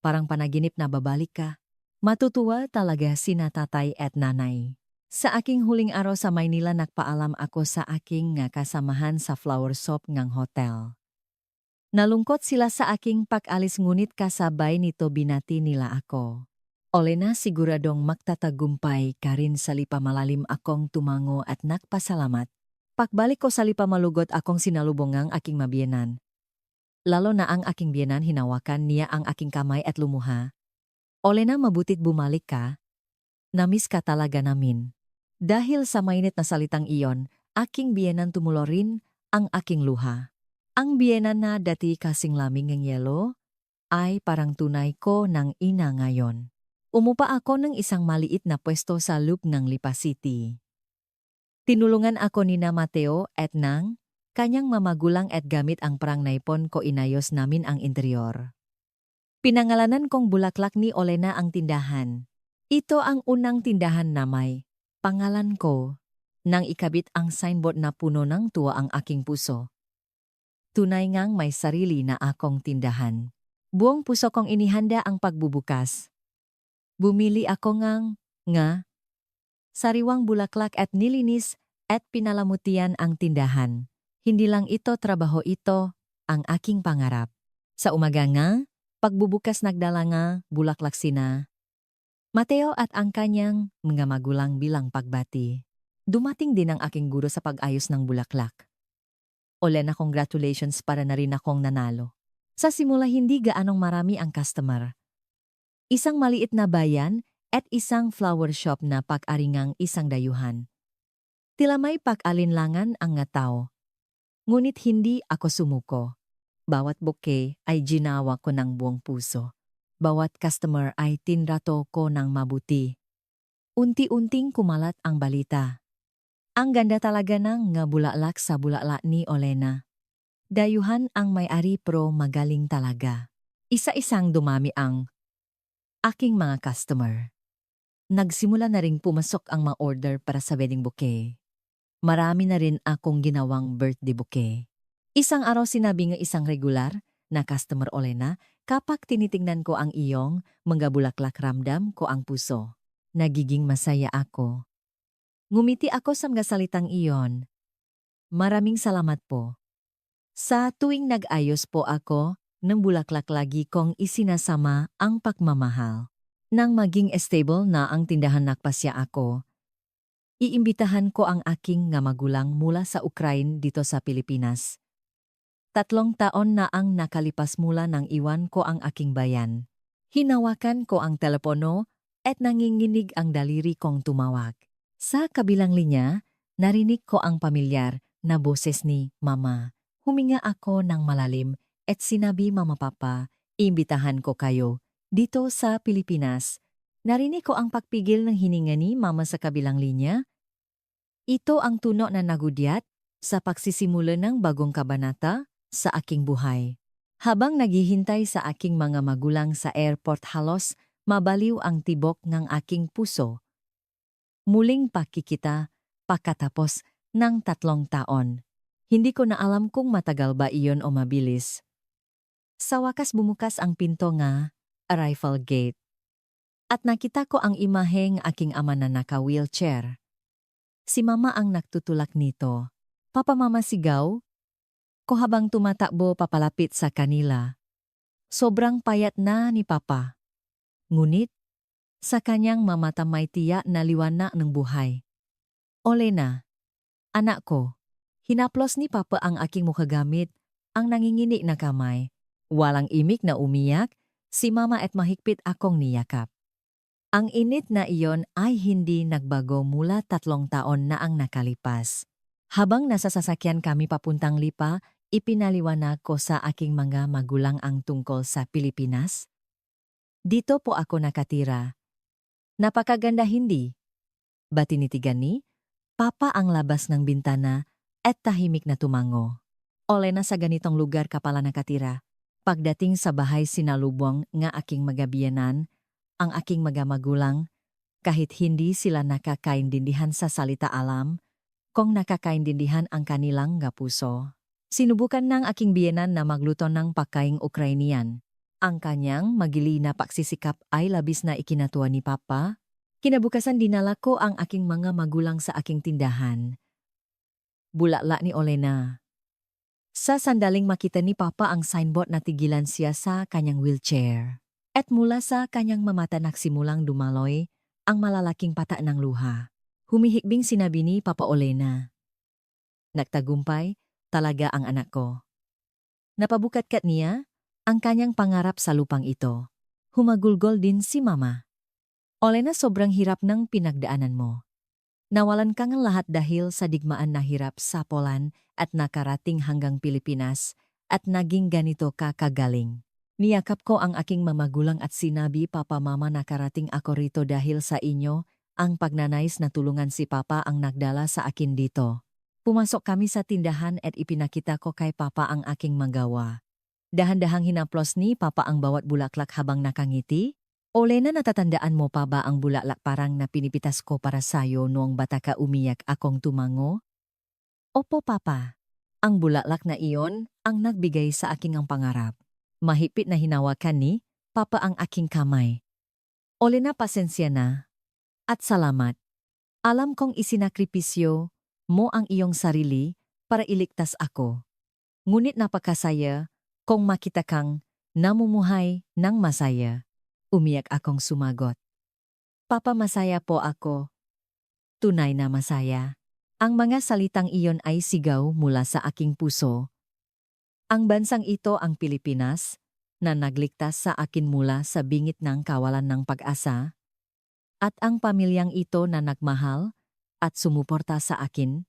Parang panaginip na babalik ka. Matutuwa talaga sina tatay at nanay. Sa aking huling araw sa Maynila nagpaalam ako sa aking kasamahan sa flower shop ngang hotel. Nalungkot sila sa aking pag-alis ngunit kasabay nito binati nila ako. Olena siguradong magtatagumpay ka rin sa Lipa malalim akong tumango at nagpasalamat. Pagbalik ko sa Lipa malugot akong sinalubong ang aking mabiyenan. Lalo na ang aking biyenan hinawakan niya ang aking kamay at lumuha. Olena mabutit bumalik ka. Namiss ka talaga namin. Dahil sa mainit na salitang iyon, aking biyenan tumulo rin ang aking luha. Ang biyenan na dati kasing lamig ng yelo ay parang tunay ko ng ina ngayon. Umupa ako ng isang maliit na pwesto sa loop ng Lipa City. Tinulungan ako ni na Mateo at ng kanyang mamagulang at gamit ang parang naipon ko inayos namin ang interior. Pinangalanan kong Bulaklak ni Olena ang tindahan. Ito ang unang tindahan na may pangalan ko. Nang ikabit ang signboard na puno ng tuwa ang aking puso. Tunay ngang may sarili na akong tindahan. Buong puso kong inihanda ang pagbubukas. Bumili ako nga, sariwang bulaklak at nilinis at pinalamutian ang tindahan. Hindi lang ito trabaho, ito ang aking pangarap. Sa umaga nga, pagbubukas nagdala nga bulaklak sina Mateo at ang kanyang mga magulang bilang pagbati. Dumating din ang aking guro sa pag-ayos ng bulaklak. Olena, congratulations, para na rin akong nanalo. Sa simula hindi gaanong marami ang customer. Isang maliit na bayan at isang flower shop na pag-aringang isang dayuhan. Tila may pag-alinlangan ang nga tao. Ngunit hindi ako sumuko. Bawat bouquet ay ginawa ko ng buong puso. Bawat customer ay tinrato ko ng mabuti. Unti-unting kumalat ang balita. Ang ganda talaga ng nga bulaklak sa bulaklak ni Olena. Dayuhan ang may-ari, pro magaling talaga. Isa-isang dumami ang aking mga customer. Nagsimula na ring pumasok ang mga order para sa wedding bouquet. Marami na rin akong ginawang birthday bouquet. Isang araw sinabi nga isang regular na customer, Olena, kapag tinitingnan ko ang iyong mga bulaklak ramdam ko ang puso. Nagiging masaya ako. Ngumiti ako sa mga salitang iyon. Maraming salamat po. Sa tuwing nag-ayos po ako ng bulaklak, lagi kong isinasama ang pagmamahal. Nang maging stable na ang tindahan, nagpasya ako. Iimbitahan ko ang aking nga magulang mula sa Ukraine dito sa Pilipinas. 3 taon na ang nakalipas mula nang iwan ko ang aking bayan. Hinawakan ko ang telepono at nanginginig ang daliri kong tumawag. Sa kabilang linya, narinig ko ang pamilyar na boses ni Mama. Huminga ako ng malalim at sinabi, Mama, Papa, iimbitahan ko kayo dito sa Pilipinas. Narinig ko ang pagpigil ng hininga ni Mama sa kabilang linya. Ito ang tuno na nagudyat sa pagsisimula ng bagong kabanata sa aking buhay. Habang naghihintay sa aking mga magulang sa airport, halos mabaliw ang tibok ng aking puso. Muling pakikita pagkatapos ng 3 taon. Hindi ko na alam kung matagal ba iyon o mabilis. Sa wakas bumukas ang pinto nga, arrival gate. At nakita ko ang imaheng aking ama na naka-wheelchair. Si Mama ang nagtutulak nito. Papa, Mama, sigaw ko habang tumatakbo papalapit sa kanila. Sobrang payat na ni Papa. Ngunit, sa kanyang mamata may tiyak na liwanag ng buhay. Olena, anak ko. Hinaplos ni Papa ang aking mukha gamit ang nanginginig na kamay. Walang imik na umiyak, si Mama at mahigpit akong niyakap. Ang init na iyon ay hindi nagbago mula 3 taon na ang nakalipas. Habang nasa sasakyan kami papuntang Lipa, ipinaliwanag ko sa aking mga magulang ang tungkol sa Pilipinas. Dito po ako nakatira. Napakaganda, hindi ba tinitigan ni Papa ang labas ng bintana at tahimik na tumango. Olena, sa ganitong lugar ka pala nakatira. Pagdating sa bahay, sinalubong nga aking magabiyanan, ang aking mga magulang, kahit hindi sila nakakaintindihan sa salita, alam kung nakakaintindihan ang kanilang nga puso. Sinubukan ng aking biyenan na magluto ng pagkaing Ukrainian. Ang kanyang magili na pagsisikap ay labis na ikinatuwa ni Papa. Kinabukasan dinala ko ang aking mga magulang sa aking tindahan. Bulaklak ni Olena. Sa sandaling makita ni Papa ang signboard, na tigilan siya sa kanyang wheelchair. At mula sa kanyang mamata nagsimulang dumaloy ang malalaking pata ng luha. Humihikbing sinabi ni Papa, Olena, nagtagumpay talaga ang anak ko. Napabukat-kat niya ang kanyang pangarap sa lupang ito. Humagulgol din si Mama. Olena, sobrang hirap ng pinagdaanan mo. Nawalan kang lahat dahil sa digmaan na hirap sa Poland at nakarating hanggang Pilipinas at naging ganito ka kagaling. Niyakap ko ang aking mamagulang at sinabi, Papa, Mama, nakarating ako rito dahil sa inyo. Ang pagnanais na tulungan si Papa ang nagdala sa akin dito. Pumasok kami sa tindahan at ipinakita ko kay Papa ang aking magawa. Dahan-dahang hinaplos ni Papa ang bawat bulaklak habang nakangiti. Olena, natatandaan mo pa ba ang bulaklak parang na pinipitas ko para sayo noong bata ka? Umiyak akong tumango. Opo, Papa. Ang bulaklak na iyon ang nagbigay sa aking ang pangarap. Mahigpit na hinawakan ni Papa ang aking kamay. Olena, pasensya na. At salamat. Alam kong isinakripisyo mo ang iyong sarili para iligtas ako. Ngunit napakasaya kung makita kang namumuhay ng masaya. Umiyak akong sumagot. Papa, masaya po ako. Tunay na masaya. Ang mga salitang iyon ay sigaw mula sa aking puso. Ang bansang ito, ang Pilipinas, na nagligtas sa akin mula sa bingit ng kawalan ng pag-asa, at ang pamilyang ito na nagmahal at sumuporta sa akin,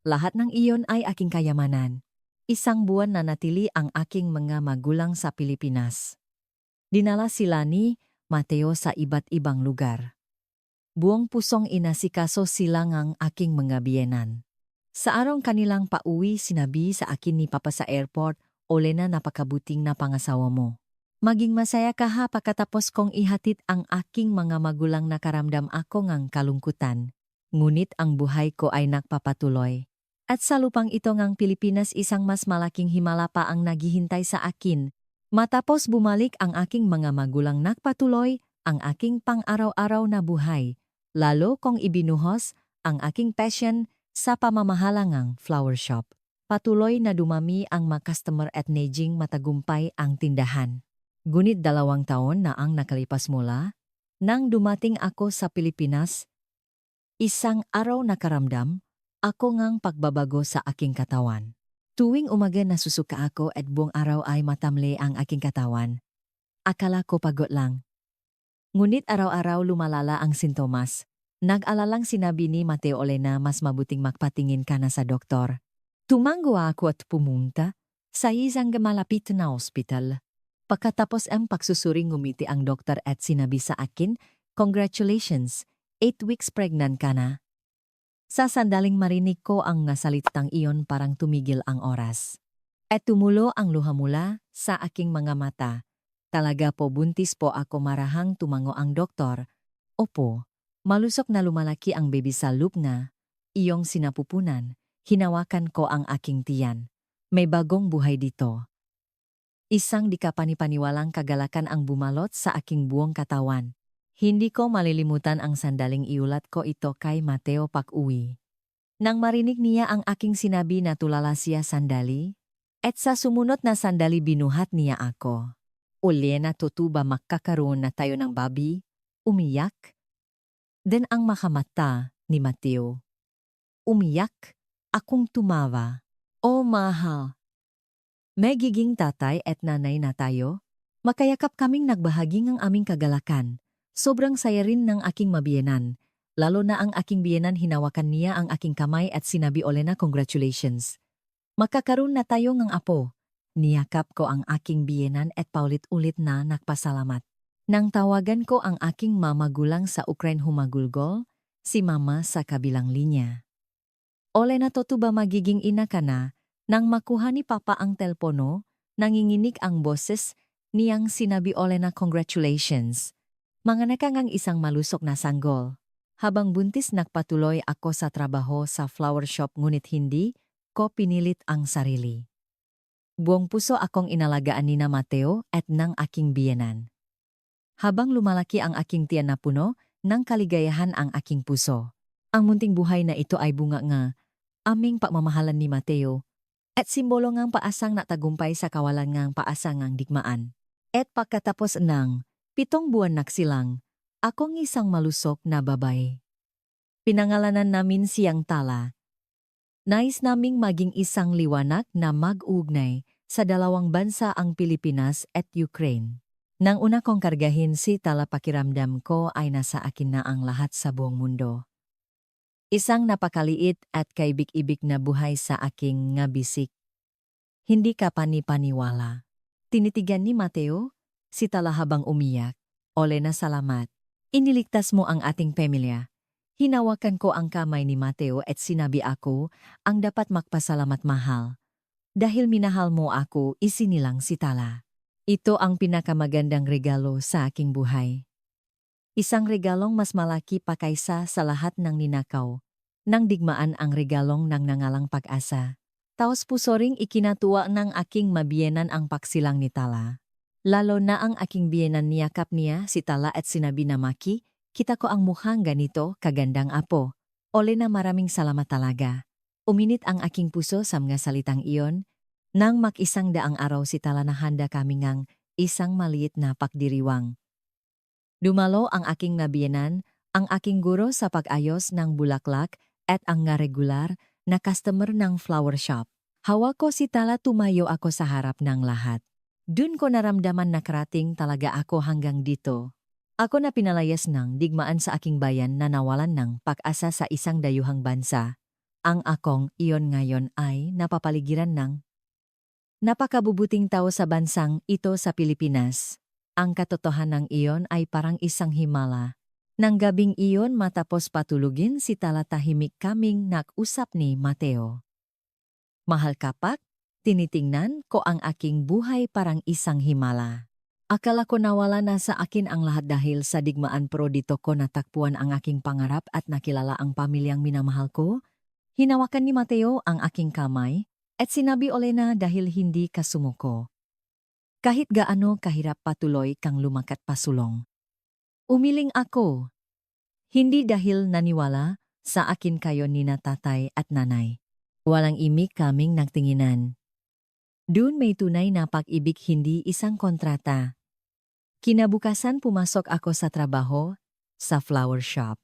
lahat ng iyon ay aking kayamanan. Isang buwan na natili ang aking mga magulang sa Pilipinas. Dinala sila ni Mateo sa iba't ibang lugar. Buong pusong inasikaso sila ngang aking mga biyenan. Sa araw kanilang pauwi, sinabi sa akin ni Papa sa airport, Olena, napakabuting na pangasawa mo. Maging masaya ka ha. Pagkatapos kong ihatid ang aking mga magulang, nakaramdam ako ngang kalungkutan. Ngunit ang buhay ko ay nagpapatuloy. At sa lupang ito ngang Pilipinas, isang mas malaking himala pa ang naghihintay sa akin. Matapos bumalik ang aking mga magulang, nagpatuloy ang aking pang-araw-araw na buhay, lalo kong ibinuhos ang aking passion sa pamamahalangang flower shop. Patuloy na dumami ang mga customer at naging matagumpay ang tindahan. Ngunit 2 taon na ang nakalipas mula nang dumating ako sa Pilipinas, isang araw nakaramdam ako ngang pagbabago sa aking katawan. Tuwing umaga nasusuka ako at buong araw ay matamlay ang aking katawan. Akala ko pagod lang. Ngunit araw-araw lumalala ang sintomas. Nag-alalang sinabi ni Mateo, Olena, mas mabuting magpatingin ka na sa doktor. Tumango ako at pumunta sa isang malapit na ospital. Pagkatapos ang pagsusuring, ngumiti ang doktor at sinabi sa akin, congratulations, 8 weeks pregnant ka na. Sa sandaling marinig ko ang nasalitang iyon, parang tumigil ang oras. At tumulo ang luha mula sa aking mga mata. Talaga po, buntis po ako? Marahang tumango ang doktor. Opo, malusok na lumalaki ang baby sa loob na iyong sinapupunan. Hinawakan ko ang aking tiyan. May bagong buhay dito. Isang di kapanipaniwalang kagalakan ang bumalot sa aking buong katawan. Hindi ko malilimutan ang sandaling iulat ko ito kay Mateo pag-uwi. Nang marinig niya ang aking sinabi, natulala siya sandali, at sa sumunod na sandali binuhat niya ako. Olena, totoo ba magkakaroon na tayo ng baby? Umiyak. Then ang makamata ni Mateo. Umiyak. Akong tumawa. Oh, mahal. Magiging tatay at nanay na tayo? Makayakap kaming nagbahagi ng aming kagalakan. Sobrang saya rin ng aking mabiyenan. Lalo na ang aking biyenan, hinawakan niya ang aking kamay at sinabi, Olena, congratulations. Makakaroon na tayo ng apo. Niyakap ko ang aking biyenan at paulit-ulit na nagpasalamat. Nang tawagan ko ang aking mamagulang sa Ukraine, humagulgol si Mama sa kabilang linya. Olena, totoo ba magiging ina ka na? Nang makuha ni Papa ang telpono, nanginginig ang boses niyang sinabi, Olena, congratulations. Manganak ka ngang isang malusok na sanggol. Habang buntis, nagpatuloy ako sa trabaho sa flower shop, ngunit hindi ko pinilit ang sarili. Buong puso akong inalagaan ni na Mateo at ng aking biyenan. Habang lumalaki ang aking tiyan, na puno ng kaligayahan ang aking puso. Ang munting buhay na ito ay bunga nga aming pagmamahalan ni Mateo, at simbolo ngang paasang natagumpay sa kawalan ngang paasang ngang digmaan. At pagkatapos ng 7 buwan nagsilang, akong isang malusok na babae. Pinangalanan namin siyang Tala. Nais naming maging isang liwanag na mag-ugnay sa 2 bansa, ang Pilipinas at Ukraine. Nang una kong kargahin si Tala, pakiramdam ko ay nasa akin na ang lahat sa buong mundo. Isang napakaliit at kaibig-ibig na buhay sa aking nga bisik. Hindi ka panipaniwala. Tinitigan ni Mateo si Tala habang umiyak. Olena, salamat. Iniligtas mo ang ating pamilya. Hinawakan ko ang kamay ni Mateo at sinabi, ako ang dapat magpasalamat, mahal. Dahil minahal mo ako, isinilang si Tala. Ito ang pinakamagandang regalo sa aking buhay. Isang regalong mas malaki pa kaysa sa lahat ng ninakaw. Nang digmaan ang regalong ng nangalang pag-asa. Taos puso ring ikinatuwa ng aking mabiyenan ang paksilang ni Tala. Lalo na ang aking biyenan niyakap niya si Tala at sinabi na Maki, kita ko ang mukhang ganito kagandang apo. Olena maraming salamat talaga. Uminit ang aking puso sa mga salitang iyon. Nang mag-isang daang araw si Tala na handa kami ngang isang maliit na pakdiriwang. Dumalo ang aking nabiyenan, ang aking guro sa pag-ayos ng bulaklak at ang nga regular na customer ng flower shop. Hawak ko si Tala, tumayo ako sa harap ng lahat. Dun ko naramdaman na karating talaga ako hanggang dito. Ako na pinalayas ng digmaan sa aking bayan na nawalan ng pag-asa sa isang dayuhang bansa. Ang akong iyon ngayon ay napapaligiran ng napakabubuting tao sa bansang ito sa Pilipinas. Ang katotohanan iyon ay parang isang himala. Nang gabing iyon matapos patulugin si Tala, tahimik kaming nag-usap ni Mateo. Mahal kapak, tinitingnan ko ang aking buhay parang isang himala. Akala ko nawala na sa akin ang lahat dahil sa digmaan, pero dito ko natakpuan ang aking pangarap at nakilala ang pamilyang minamahal ko. Hinawakan ni Mateo ang aking kamay at sinabi, Olena, dahil hindi ka sumuko. Kahit gaano kahirap, patuloy kang lumakat pasulong. Umiling ako. Hindi dahil naniwala sa akin kayo ni na tatay at nanay. Walang imik kaming nagtinginan. Dun may tunay na pag-ibig, hindi isang kontrata. Kinabukasan pumasok ako sa trabaho sa flower shop.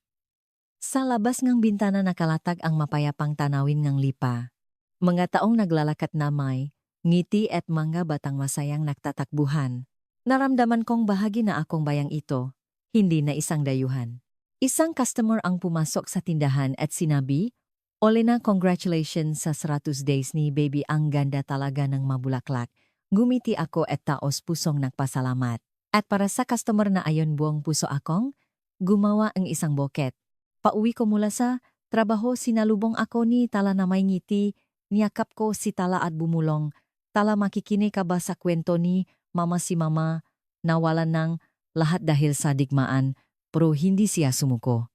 Sa labas ng bintana nakalatag ang mapayapang tanawin ng lipa. Mga taong naglalakat na may ngiti at mga batang masayang nagtatakbuhan. Naramdaman kong bahagi na akong bayang ito, hindi na isang dayuhan. Isang customer ang pumasok sa tindahan at sinabi, Olena, congratulations sa 100 days ni baby, ang ganda talaga ng mabulaklak. Gumiti ako at taos pusong nagpasalamat. At para sa customer na ayon, buong puso akong gumawa ang isang bouquet. Pauwi ko mula sa trabaho, sinalubong ako ni Tala na may ngiti. Niyakap ko si Tala at bumulong, Tala, makikinig ka ba sa kwento ni Mama? Si Mama nawalan ng lahat dahil sa digmaan, pero hindi siya sumuko.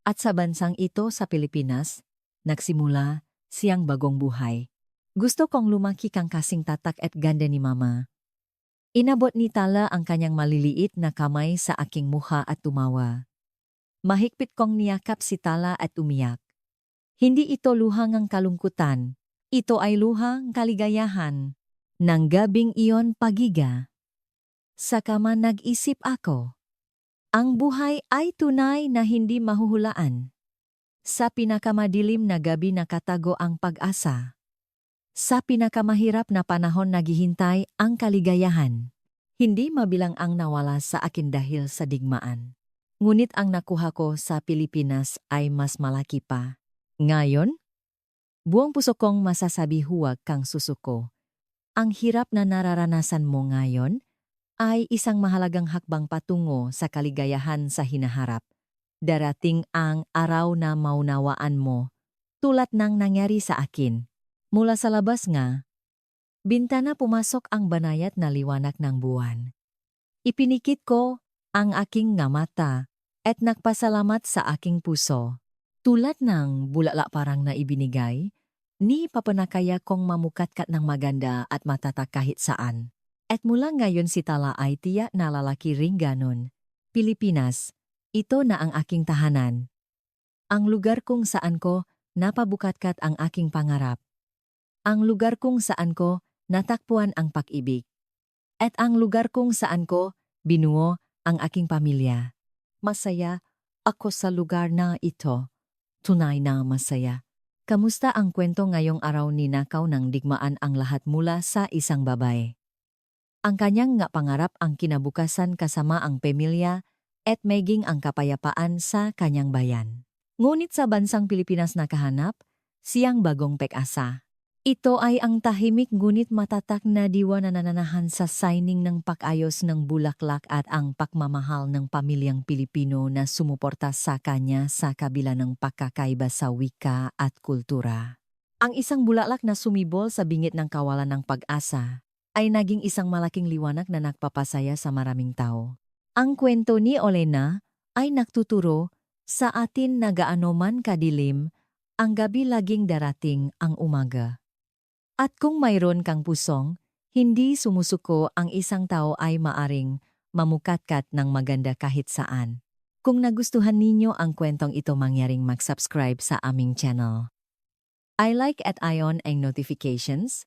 At sa bansang ito sa Pilipinas, nagsimula siyang bagong buhay. Gusto kong lumaki kang kasing tatak at ganda ni Mama. Inabot ni Tala ang kanyang maliliit na kamay sa aking mukha at tumawa. Mahigpit kong niyakap si Tala at umiyak. Hindi ito luhang ang kalungkutan, ito ay luhang kaligayahan. Nang gabing iyon, pagiga sa kama, nag-isip ako. Ang buhay ay tunay na hindi mahuhulaan. Sa pinakamadilim na gabi nakatago ang pag-asa. Sa pinakamahirap na panahon naghihintay ang kaligayahan. Hindi mabilang ang nawala sa akin dahil sa digmaan. Ngunit ang nakuha ko sa Pilipinas ay mas malaki pa. Ngayon, buong puso kong masasabi, huwag kang susuko. Ang hirap na nararanasan mo ngayon ay isang mahalagang hakbang patungo sa kaligayahan sa hinaharap. Darating ang araw na maunawaan mo, tulad ng nangyari sa akin. Mula sa labas nga, bintana pumasok ang banayad na liwanag ng buwan. Ipinikit ko ang aking nga mata at nagpasalamat sa aking puso. Tulad ng bulala parang na ibinigay, ni papanakaya kong mamukatkat ng maganda at matatak kahit saan. At mula ngayon si Tala ay tiyak na lalaki ring ganon. Pilipinas, ito na ang aking tahanan. Ang lugar kung saan ko napabukatkat ang aking pangarap. Ang lugar kung saan ko natakpuan ang pag-ibig. At ang lugar kung saan ko binuo ang aking pamilya. Masaya ako sa lugar na ito. Tunay na masaya. Kamusta ang kwento ngayong araw? Ninakaw ng digmaan ang lahat mula sa isang babae. Ang kanyang nga pangarap ang kinabukasan kasama ang pamilya at maging ang kapayapaan sa kanyang bayan. Ngunit sa bansang Pilipinas nakahanap siyang bagong pag-asa. Ito ay ang tahimik ngunit matatak na diwa na nananahan sa signing ng pag-ayos ng bulaklak at ang pagmamahal ng pamilyang Pilipino na sumuporta sa kanya sa kabila ng pagkakaiba sa wika at kultura. Ang isang bulaklak na sumibol sa bingit ng kawalan ng pag-asa ay naging isang malaking liwanag na nagpapasaya sa maraming tao. Ang kwento ni Olena ay nagtuturo sa atin na gaano man kadilim, ang gabi laging darating ang umaga. At kung mayroon kang pusong, hindi sumusuko ang isang tao ay maaring mamukatkat ng maganda kahit saan. Kung nagustuhan ninyo ang kwentong ito mangyaring mag-subscribe sa aming channel. I like at ion ang notifications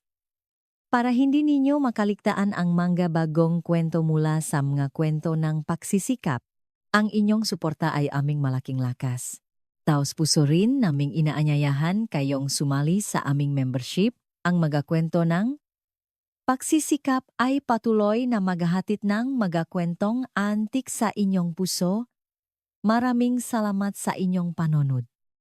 para hindi ninyo makaligtaan ang mga bagong kwento mula sa mga kwento ng pagsisikap. Ang inyong suporta ay aming malaking lakas. Taos puso rin naming inaanyayahan kayong sumali sa aming membership. Ang mga kwento ng pagsisikap ay patuloy na maghahatid ng mga kwentong antik sa inyong puso. Maraming salamat sa inyong panonood.